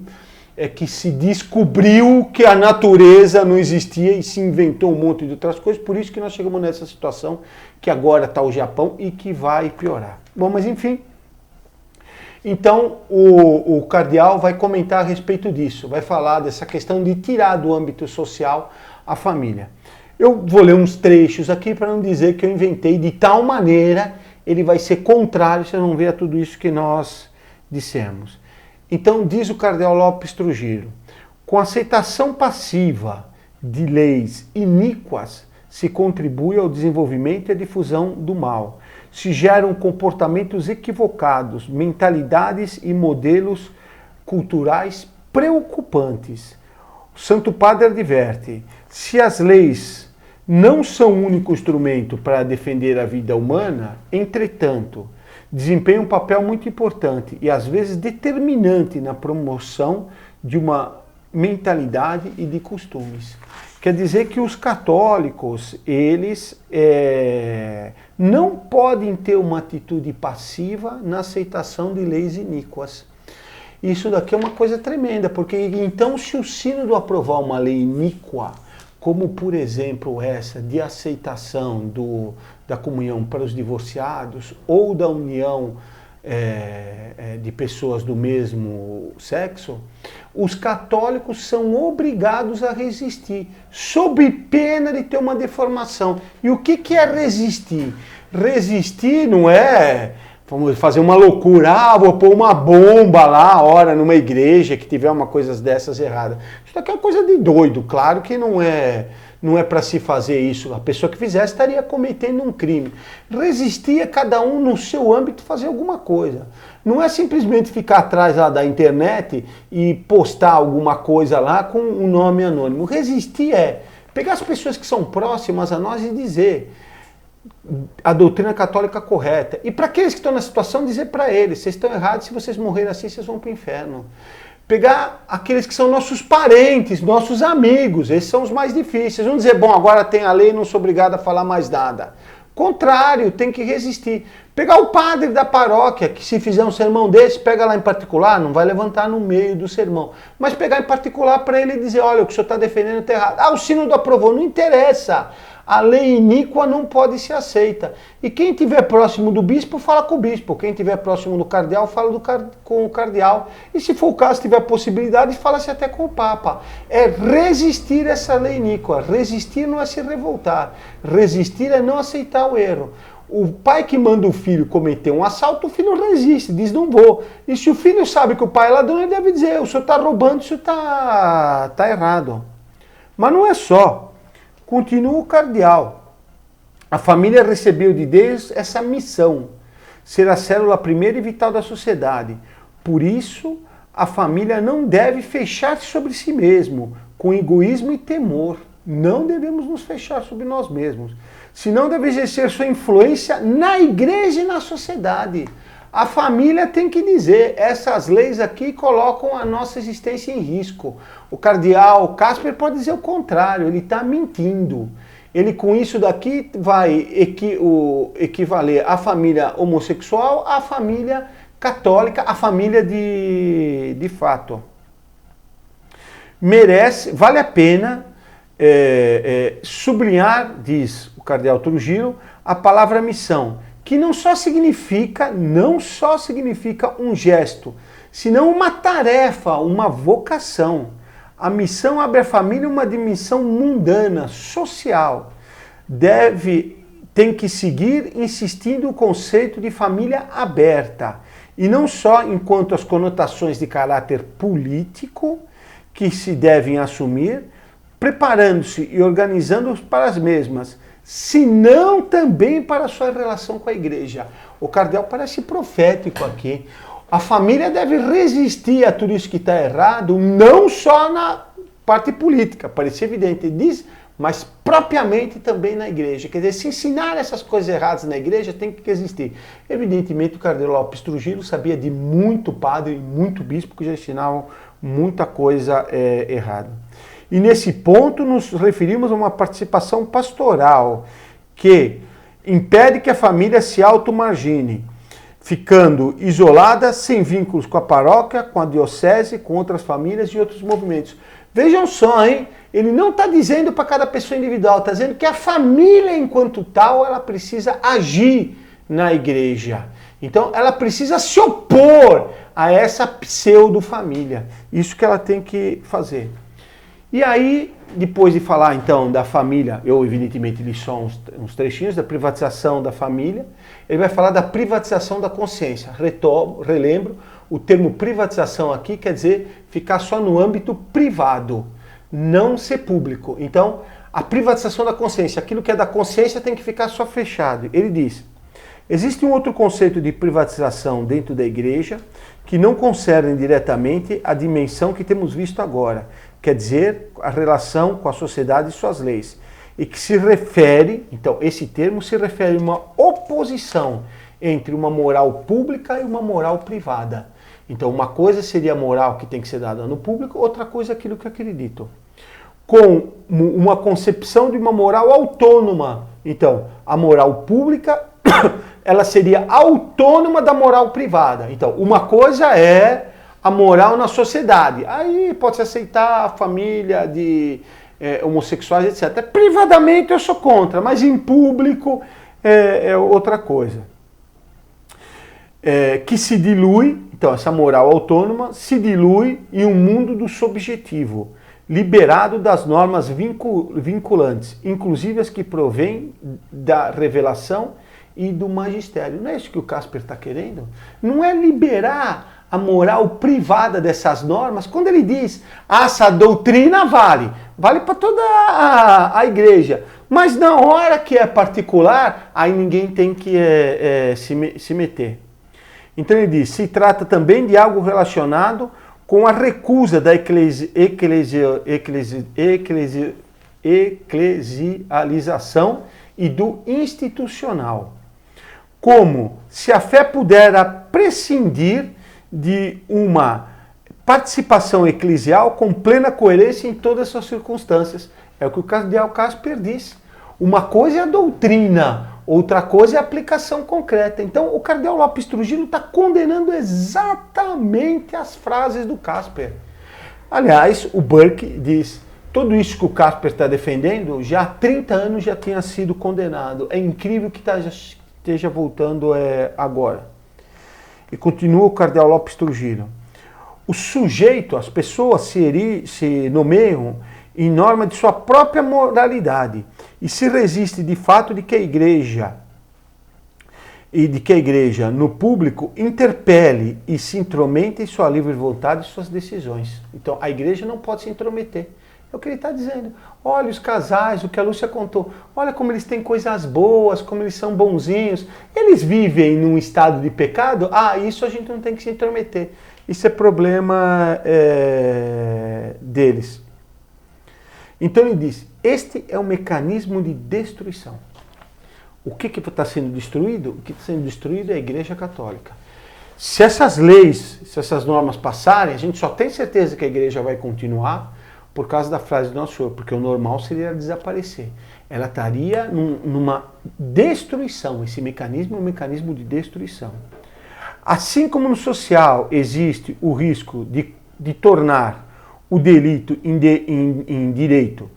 é que se descobriu que a natureza não existia e se inventou um monte de outras coisas, por isso que nós chegamos nessa situação que agora está o Japão e que vai piorar. Bom, mas enfim, então o cardeal vai comentar a respeito disso, vai falar dessa questão de tirar do âmbito social a família. Eu vou ler uns trechos aqui para não dizer que eu inventei de tal maneira, ele vai ser contrário, vocês vão ver a tudo isso que nós dissemos. Então, diz o cardeal Lopes Trujillo, com a aceitação passiva de leis iníquas, se contribui ao desenvolvimento e à difusão do mal. Se geram comportamentos equivocados, mentalidades e modelos culturais preocupantes. O Santo Padre adverte, se as leis não são o único instrumento para defender a vida humana, entretanto, desempenham um papel muito importante e às vezes determinante na promoção de uma mentalidade e de costumes. Quer dizer que os católicos, eles não podem ter uma atitude passiva na aceitação de leis iníquas. Isso daqui é uma coisa tremenda, porque então se o sínodo aprovar uma lei iníqua, como por exemplo essa de aceitação da comunhão para os divorciados ou da união de pessoas do mesmo sexo, os católicos são obrigados a resistir, sob pena de ter uma deformação. E o que é resistir? Resistir não é vamos fazer uma loucura, vou pôr uma bomba lá, ora, numa igreja que tiver uma coisa dessas errada. Isso daqui é uma coisa de doido, claro que não é para se fazer isso. A pessoa que fizesse estaria cometendo um crime. Resistir é cada um no seu âmbito fazer alguma coisa. Não é simplesmente ficar atrás lá da internet e postar alguma coisa lá com um nome anônimo. Resistir é pegar as pessoas que são próximas a nós e dizer a doutrina católica correta. E para aqueles que estão na situação, dizer para eles, vocês estão errados, se vocês morrerem assim, vocês vão para o inferno. Pegar aqueles que são nossos parentes, nossos amigos, esses são os mais difíceis. Não dizer, bom, agora tem a lei, não sou obrigado a falar mais nada. Contrário, tem que resistir. Pegar o padre da paróquia, que se fizer um sermão desse, pega lá em particular, não vai levantar no meio do sermão. Mas pegar em particular para ele dizer, olha, o que o senhor está defendendo está errado. Ah, o sínodo aprovou, não interessa. A lei iníqua não pode ser aceita. E quem estiver próximo do bispo, fala com o bispo. Quem estiver próximo do cardeal, fala com o cardeal. E se for o caso, tiver possibilidade, fala-se até com o Papa. É resistir essa lei iníqua. Resistir não é se revoltar. Resistir é não aceitar o erro. O pai que manda o filho cometer um assalto, o filho resiste, diz não vou. E se o filho sabe que o pai é ladrão, ele deve dizer, o senhor está roubando, o senhor está errado. Mas não é só. Continua o cardeal. A família recebeu de Deus essa missão, ser a célula primeira e vital da sociedade. Por isso, a família não deve fechar-se sobre si mesmo, com egoísmo e temor. Não devemos nos fechar sobre nós mesmos. Senão deve exercer sua influência na igreja e na sociedade. A família tem que dizer, essas leis aqui colocam a nossa existência em risco. O cardeal Casper pode dizer o contrário, ele está mentindo. Ele com isso daqui vai equivaler a família homossexual à família católica, a família de fato. Merece, vale a pena sublinhar, diz o cardeal Trujillo, a palavra missão, que não só significa um gesto, senão uma tarefa, uma vocação. A missão abre a família uma dimensão mundana, social. Tem que seguir insistindo o conceito de família aberta, e não só enquanto as conotações de caráter político que se devem assumir, preparando-se e organizando-se para as mesmas, senão também para a sua relação com a igreja. O cardeal parece profético aqui. A família deve resistir a tudo isso que está errado, não só na parte política, parece evidente, ele diz, mas propriamente também na igreja. Quer dizer, se ensinar essas coisas erradas na igreja, tem que existir. Evidentemente, o cardeal Lopes Trujillo sabia de muito padre e muito bispo que já ensinavam muita coisa errada. E nesse ponto nos referimos a uma participação pastoral que impede que a família se automargine, ficando isolada, sem vínculos com a paróquia, com a diocese, com outras famílias e outros movimentos. Vejam só, hein? Ele não está dizendo para cada pessoa individual, está dizendo que a família, enquanto tal, ela precisa agir na igreja. Então, ela precisa se opor a essa pseudo-família. Isso que ela tem que fazer. E aí, depois de falar então da família, eu evidentemente li só uns trechinhos da privatização da família, ele vai falar da privatização da consciência. Relembro, o termo privatização aqui quer dizer ficar só no âmbito privado, não ser público. Então, a privatização da consciência, aquilo que é da consciência tem que ficar só fechado. Ele diz, existe um outro conceito de privatização dentro da igreja que não concerne diretamente a dimensão que temos visto agora, quer dizer, a relação com a sociedade e suas leis, e que se refere, então esse termo se refere a uma oposição entre uma moral pública e uma moral privada. Então, uma coisa seria a moral que tem que ser dada no público, outra coisa é aquilo que acredito. Com uma concepção de uma moral autônoma. Então, a moral pública, ela seria autônoma da moral privada. Então, uma coisa é a moral na sociedade. Aí pode-se aceitar a família de homossexuais, etc. Privadamente eu sou contra, mas em público é outra coisa. Que se dilui, então essa moral autônoma se dilui em um mundo do subjetivo, liberado das normas vinculantes, inclusive as que provêm da revelação e do magistério. Não é isso que o Casper está querendo? Não é liberar a moral privada dessas normas. Quando ele diz, essa doutrina vale para toda a igreja, mas na hora que é particular, aí ninguém tem que se meter. Então ele diz, se trata também de algo relacionado com a recusa da eclesialização e do institucional. Como se a fé pudera prescindir de uma participação eclesial com plena coerência em todas as suas circunstâncias. É o que o cardeal Casper diz. Uma coisa é a doutrina, outra coisa é a aplicação concreta. Então o cardeal Lopes Trujillo está condenando exatamente as frases do Casper. Aliás, o Burke diz, tudo isso que o Casper está defendendo, já há 30 anos já tinha sido condenado. É incrível que esteja voltando agora. E continua o cardeal Lopes Trujillo. O sujeito, as pessoas se nomeiam em norma de sua própria moralidade e se resiste de fato de que a igreja no público interpele e se intrometa em sua livre vontade e suas decisões. Então a igreja não pode se intrometer. É o que ele está dizendo. Olha os casais, o que a Lúcia contou. Olha como eles têm coisas boas, como eles são bonzinhos. Eles vivem num estado de pecado? Isso a gente não tem que se intrometer. Isso é problema deles. Então ele diz, este é um mecanismo de destruição. O que está sendo destruído? O que está sendo destruído é a Igreja Católica. Se essas leis, se essas normas passarem, a gente só tem certeza que a igreja vai continuar por causa da frase do Nosso Senhor, porque o normal seria desaparecer. Ela estaria numa destruição. Esse mecanismo é um mecanismo de destruição. Assim como no social existe o risco de tornar o delito em direito,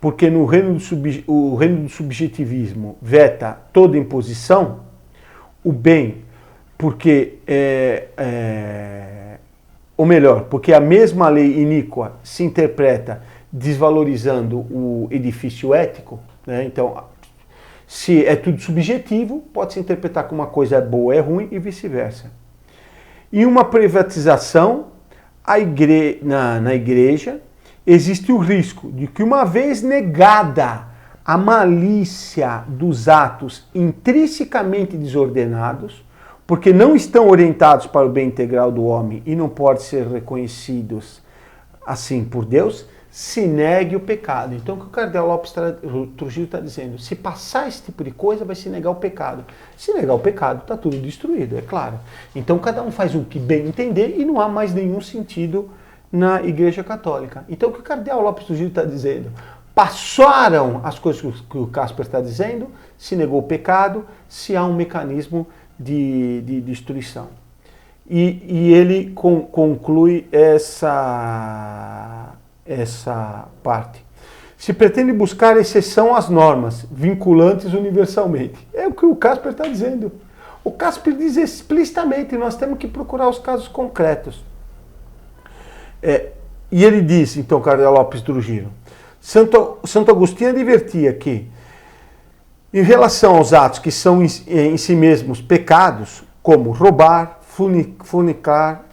porque o reino do subjetivismo veta toda imposição, o bem, porque ou melhor, porque a mesma lei iníqua se interpreta desvalorizando o edifício ético, né? Então, se é tudo subjetivo, pode se interpretar como uma coisa é boa é ruim e vice-versa. E uma privatização, na igreja, existe o risco de que, uma vez negada a malícia dos atos intrinsecamente desordenados, porque não estão orientados para o bem integral do homem e não podem ser reconhecidos assim por Deus, se negue o pecado. Então o que o cardeal Lopes Trujillo está dizendo, se passar esse tipo de coisa, vai se negar o pecado. Se negar o pecado, está tudo destruído, é claro. Então cada um faz o que bem entender e não há mais nenhum sentido na Igreja Católica. Então o que o cardeal Lopes Trujillo está dizendo, passaram as coisas que o Casper está dizendo, se negou o pecado, se há um mecanismo de destruição. E ele conclui essa parte. Se pretende buscar exceção às normas, vinculantes universalmente. É o que o Casper está dizendo. O Casper diz explicitamente, nós temos que procurar os casos concretos. E ele diz, então, cardeal Lopes Trujillo, Santo Agostinho advertia que, em relação aos atos que são em si mesmos pecados, como roubar, fornicar,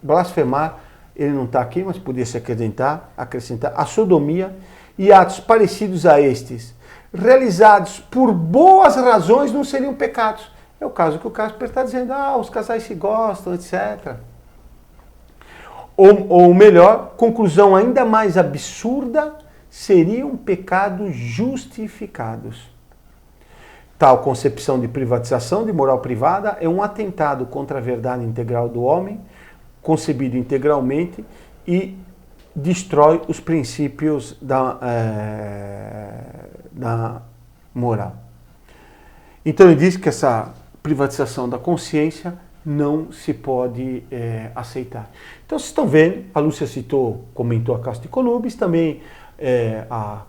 blasfemar, ele não está aqui, mas podia se acrescentar, a sodomia e atos parecidos a estes, realizados por boas razões, não seriam pecados. É o caso que o Casper está dizendo, os casais se gostam, etc. Ou melhor, conclusão ainda mais absurda, seriam pecados justificados. Tal concepção de privatização de moral privada é um atentado contra a verdade integral do homem, concebido integralmente, e destrói os princípios da moral. Então ele diz que essa privatização da consciência não se pode aceitar. Então vocês estão vendo, a Lúcia comentou a Casta Conubis, também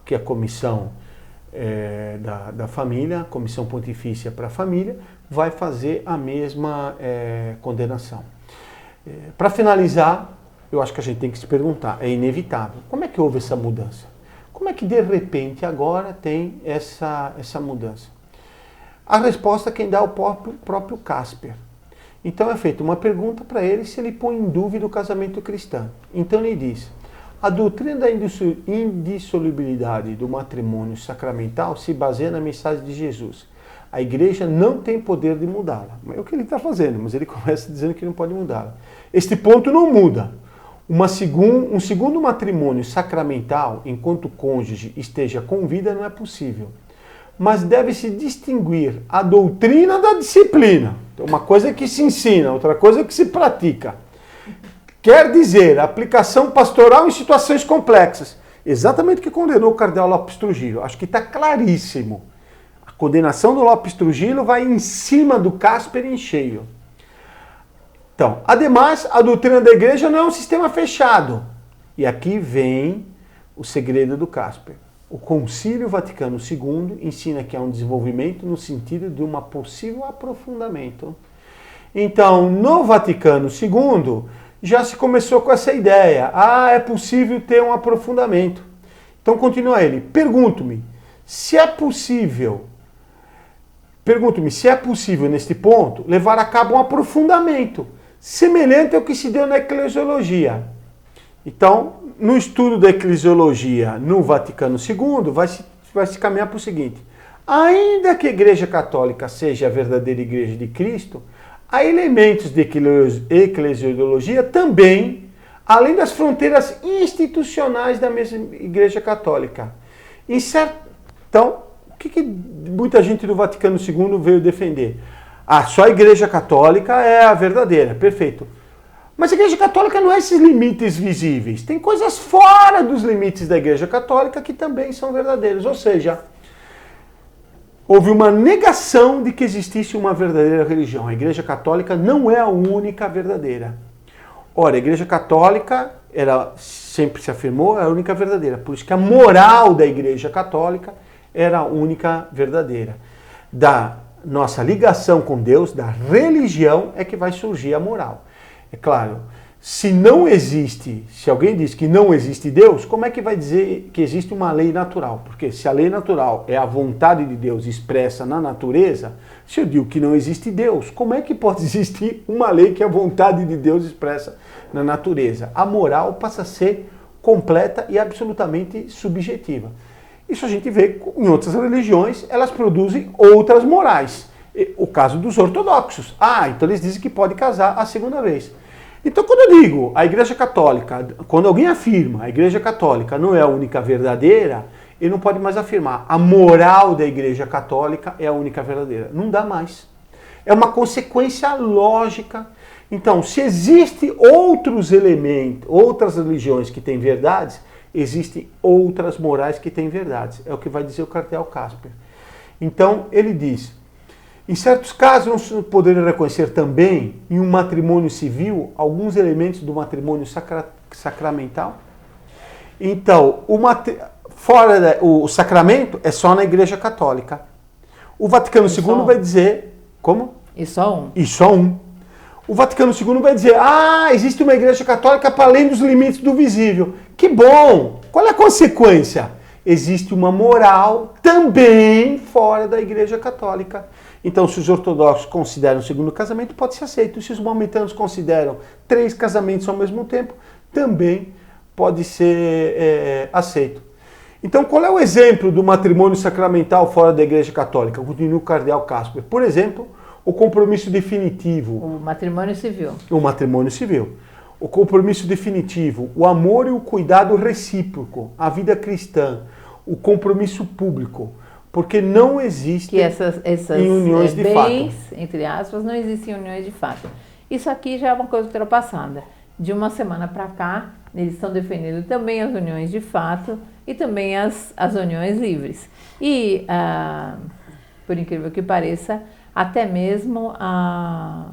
que a comissão da família, a Comissão Pontifícia para a Família, vai fazer a mesma condenação. Para finalizar, eu acho que a gente tem que se perguntar, é inevitável, como é que houve essa mudança? Como é que de repente agora tem essa mudança? A resposta quem dá é o próprio Casper. Então é feita uma pergunta para ele se ele põe em dúvida o casamento cristão. Então ele diz: a doutrina da indissolubilidade do matrimônio sacramental se baseia na mensagem de Jesus. A igreja não tem poder de mudá-la. É o que ele está fazendo, mas ele começa dizendo que não pode mudá-la. Este ponto não muda. Um segundo matrimônio sacramental, enquanto o cônjuge esteja com vida, não é possível. Mas deve-se distinguir a doutrina da disciplina. Uma coisa é que se ensina, outra coisa é que se pratica. Quer dizer, a aplicação pastoral em situações complexas. Exatamente o que condenou o cardeal Lopes Trujillo. Acho que está claríssimo. A condenação do Lopes Trujillo vai em cima do Casper em cheio. Então, ademais, a doutrina da igreja não é um sistema fechado. E aqui vem o segredo do Casper. O Concílio Vaticano II ensina que há um desenvolvimento no sentido de um possível aprofundamento. Então, no Vaticano II, já se começou com essa ideia. É possível ter um aprofundamento. Então, continua ele. Pergunto-me se é possível, neste ponto, levar a cabo um aprofundamento semelhante ao que se deu na eclesiologia. Então, no estudo da eclesiologia no Vaticano II, vai se caminhar para o seguinte: ainda que a Igreja Católica seja a verdadeira Igreja de Cristo, há elementos de eclesiologia também, além das fronteiras institucionais da mesma Igreja Católica. Então, o que muita gente do Vaticano II veio defender? Só a Igreja Católica é a verdadeira, perfeito. Mas a Igreja Católica não é esses limites visíveis. Tem coisas fora dos limites da Igreja Católica que também são verdadeiros. Ou seja, houve uma negação de que existisse uma verdadeira religião. A Igreja Católica não é a única verdadeira. Ora, a Igreja Católica, ela sempre se afirmou, é a única verdadeira. Por isso que a moral da Igreja Católica era a única verdadeira. Da nossa ligação com Deus, da religião, é que vai surgir a moral. É claro, se alguém diz que não existe Deus, como é que vai dizer que existe uma lei natural? Porque se a lei natural é a vontade de Deus expressa na natureza, se eu digo que não existe Deus, como é que pode existir uma lei que é a vontade de Deus expressa na natureza? A moral passa a ser completa e absolutamente subjetiva. Isso a gente vê em outras religiões, elas produzem outras morais. O caso dos ortodoxos. Então eles dizem que pode casar a segunda vez. Então quando eu digo a Igreja Católica, quando alguém afirma a Igreja Católica não é a única verdadeira, ele não pode mais afirmar a moral da Igreja Católica é a única verdadeira. Não dá mais. É uma consequência lógica. Então, se existem outros elementos, outras religiões que têm verdades, existem outras morais que têm verdades. É o que vai dizer o cardeal Casper. Então, ele diz: em certos casos, não se poderia reconhecer também, em um matrimônio civil, alguns elementos do matrimônio sacramental? Então, o sacramento é só na Igreja Católica. O Vaticano II vai dizer... Como? E só um. E só um. O Vaticano II vai dizer: existe uma Igreja Católica para além dos limites do visível. Que bom! Qual é a consequência? Existe uma moral também fora da Igreja Católica. Então, se os ortodoxos consideram o segundo casamento, pode ser aceito. Se os maometanos consideram 3 casamentos ao mesmo tempo, também pode ser aceito. Então, qual é o exemplo do matrimônio sacramental fora da Igreja Católica? Continua o cardeal Casper. Por exemplo, o compromisso definitivo. O matrimônio civil. O matrimônio civil. O compromisso definitivo, o amor e o cuidado recíproco, a vida cristã, o compromisso público. porque não existem essas em uniões de bens, fato. entre aspas, não existem uniões de fato. Isso aqui já é uma coisa ultrapassada. De uma semana para cá, eles estão defendendo também as uniões de fato e também as uniões livres. E, por incrível que pareça, até mesmo a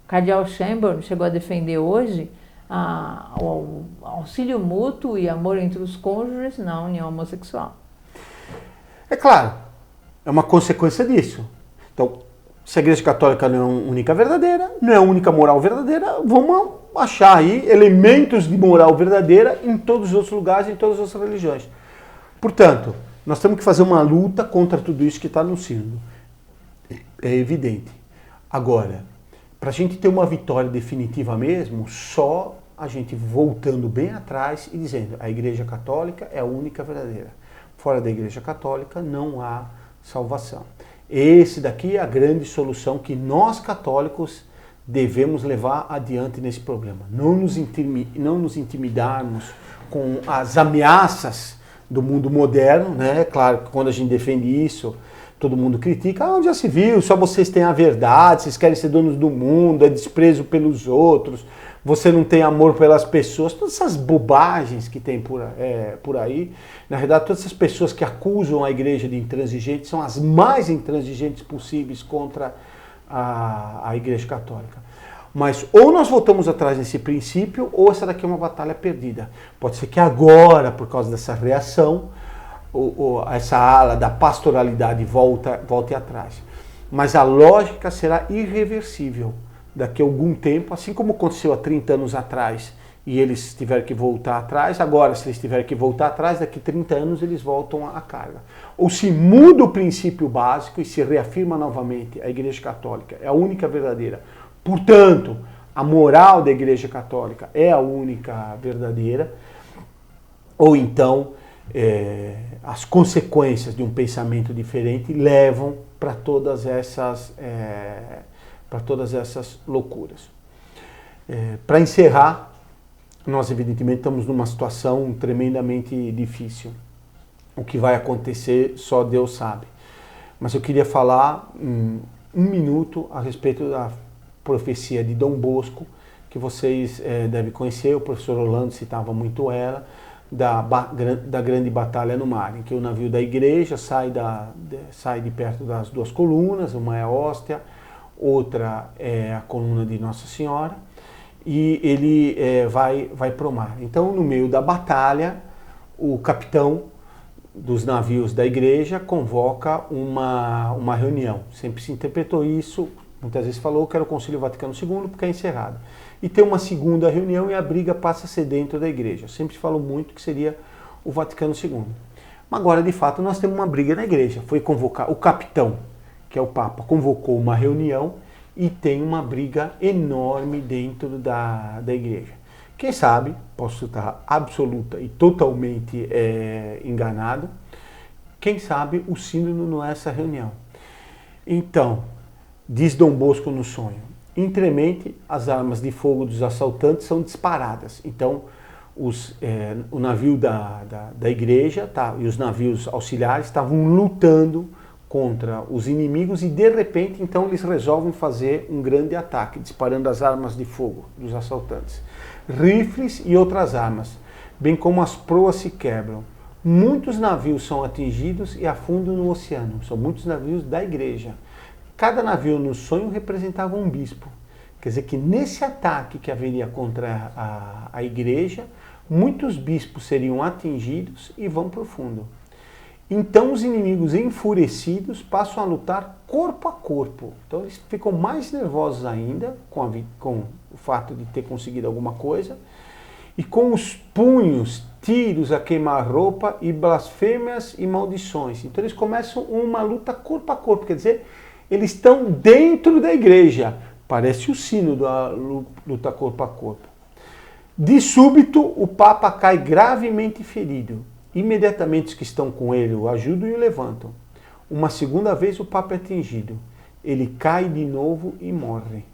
Cardeal Chamberlain chegou a defender hoje o auxílio mútuo e amor entre os cônjuges na união homossexual. É claro, é uma consequência disso. Então, se a Igreja Católica não é a única verdadeira, não é a única moral verdadeira, vamos achar aí elementos de moral verdadeira em todos os outros lugares, em todas as outras religiões. Portanto, nós temos que fazer uma luta contra tudo isso que está no sínodo. É evidente. Agora, para a gente ter uma vitória definitiva mesmo, só a gente voltando bem atrás e dizendo a Igreja Católica é a única verdadeira. Fora da Igreja Católica não há salvação. Esse daqui é a grande solução que nós católicos devemos levar adiante nesse problema. Não nos intimidarmos com as ameaças do mundo moderno, né? Claro que quando a gente defende isso, todo mundo critica. Onde já se viu? Só vocês têm a verdade, vocês querem ser donos do mundo, é desprezo pelos outros, você não tem amor pelas pessoas. Todas essas bobagens que tem por aí. Na verdade, todas essas pessoas que acusam a igreja de intransigente são as mais intransigentes possíveis contra a Igreja Católica. Mas ou nós voltamos atrás nesse princípio, ou essa daqui é uma batalha perdida. Pode ser que agora, por causa dessa reação, essa ala da pastoralidade volte atrás. Mas a lógica será irreversível daqui a algum tempo, assim como aconteceu há 30 anos atrás, e eles tiveram que voltar atrás, agora se eles tiverem que voltar atrás, daqui a 30 anos eles voltam à carga. Ou se muda o princípio básico e se reafirma novamente a Igreja Católica é a única verdadeira. Portanto, a moral da Igreja Católica é a única verdadeira, ou então as consequências de um pensamento diferente levam para todas essas loucuras. Para encerrar, nós evidentemente estamos numa situação tremendamente difícil. O que vai acontecer só Deus sabe. Mas eu queria falar um minuto a respeito da profecia de Dom Bosco, que vocês devem conhecer, o professor Orlando citava muito ela, da grande batalha no mar, em que o navio da igreja sai de perto das duas colunas, uma é a hóstia, outra é a coluna de Nossa Senhora, e ele vai para o mar. Então, no meio da batalha, o capitão dos navios da igreja convoca uma reunião. Sempre se interpretou isso, muitas vezes falou que era o Concílio Vaticano II, porque é encerrado. E tem uma segunda reunião e a briga passa a ser dentro da igreja. Sempre se falou muito que seria o Vaticano II. Mas agora, de fato, nós temos uma briga na igreja. Foi convocar o capitão, que é o Papa, convocou uma reunião e tem uma briga enorme dentro da igreja. Quem sabe, posso estar absoluta e totalmente enganado, quem sabe o sínodo não é essa reunião. Então, diz Dom Bosco no sonho, entremente as armas de fogo dos assaltantes são disparadas. Então, o navio da igreja e os navios auxiliares estavam lutando contra os inimigos e, de repente, então eles resolvem fazer um grande ataque, disparando as armas de fogo dos assaltantes. Rifles e outras armas, bem como as proas se quebram. Muitos navios são atingidos e afundam no oceano. São muitos navios da igreja. Cada navio no sonho representava um bispo. Quer dizer que nesse ataque que haveria contra a igreja, muitos bispos seriam atingidos e vão para o fundo. Então os inimigos enfurecidos passam a lutar corpo a corpo. Então eles ficam mais nervosos ainda com o fato de ter conseguido alguma coisa. E com os punhos, tiros a queimar-roupa e blasfêmias e maldições. Então eles começam uma luta corpo a corpo. Quer dizer, eles estão dentro da igreja. Parece o sínodo, a luta corpo a corpo. De súbito, o Papa cai gravemente ferido. Imediatamente os que estão com ele o ajudam e o levantam. Uma segunda vez o Papa é atingido. Ele cai de novo e morre.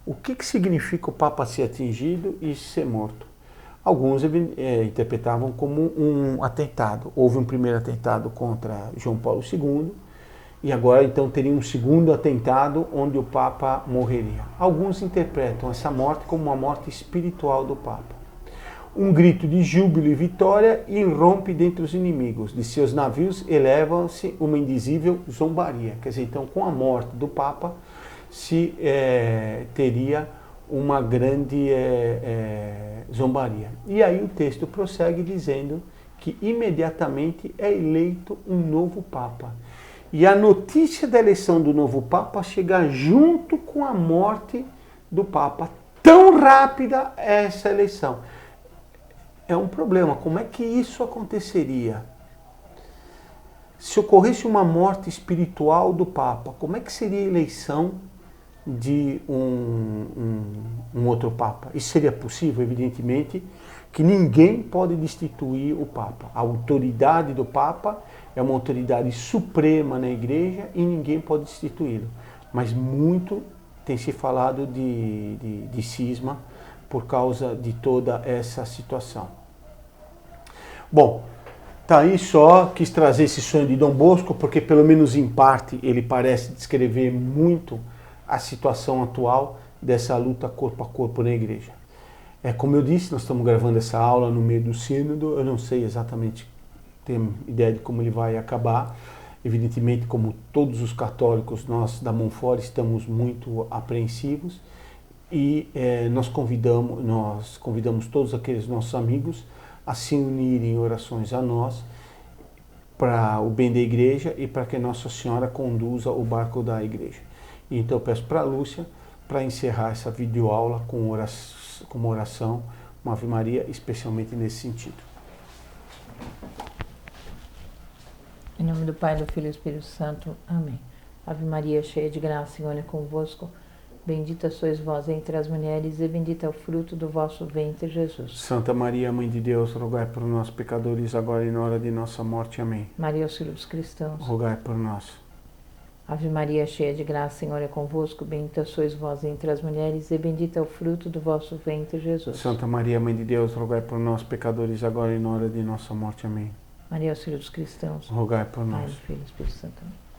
O que significa o Papa ser atingido e ser morto? Alguns interpretavam como um atentado. Houve um primeiro atentado contra João Paulo II e agora então teria um segundo atentado onde o Papa morreria. Alguns interpretam essa morte como uma morte espiritual do Papa. Um grito de júbilo e vitória irrompe dentre os inimigos. De seus navios eleva-se uma indizível zombaria. Quer dizer, então com a morte do Papa se teria uma grande zombaria. E aí o texto prossegue dizendo que imediatamente é eleito um novo Papa. E a notícia da eleição do novo Papa chega junto com a morte do Papa. Tão rápida é essa eleição. É um problema. Como é que isso aconteceria? Se ocorresse uma morte espiritual do Papa, como é que seria a eleição de um outro Papa? Isso seria possível? Evidentemente que ninguém pode destituir o Papa. A autoridade do Papa é uma autoridade suprema na Igreja e ninguém pode destituí-lo. Mas muito tem se falado de cisma por causa de toda essa situação. Bom, tá aí, só quis trazer esse sonho de Dom Bosco, porque pelo menos em parte ele parece descrever muito a situação atual dessa luta corpo a corpo na Igreja. Como eu disse, nós estamos gravando essa aula no meio do sínodo, eu não sei exatamente, tenho ideia de como ele vai acabar. Evidentemente, como todos os católicos, nós da Monfort estamos muito apreensivos e nós convidamos todos aqueles nossos amigos a se unirem em orações a nós, para o bem da Igreja e para que Nossa Senhora conduza o barco da Igreja. E então eu peço para a Lúcia, para encerrar essa videoaula com uma oração, uma Ave Maria, especialmente nesse sentido. Em nome do Pai, do Filho e do Espírito Santo. Amém. Ave Maria, cheia de graça, o Senhor é convosco. Bendita sois vós entre as mulheres, e bendito é o fruto do vosso ventre, Jesus. Santa Maria, Mãe de Deus, rogai por nós, pecadores, agora e na hora de nossa morte. Amém. Maria, auxílio dos cristãos. Rogai por nós. Ave Maria, cheia de graça, o Senhor é convosco. Bendita sois vós entre as mulheres, e bendito é o fruto do vosso ventre, Jesus. Santa Maria, Mãe de Deus, rogai por nós, pecadores, agora e na hora de nossa morte. Amém. Maria, auxílio dos cristãos. Rogai por nós. Pai, do Filho e do Espírito Santo. Amém.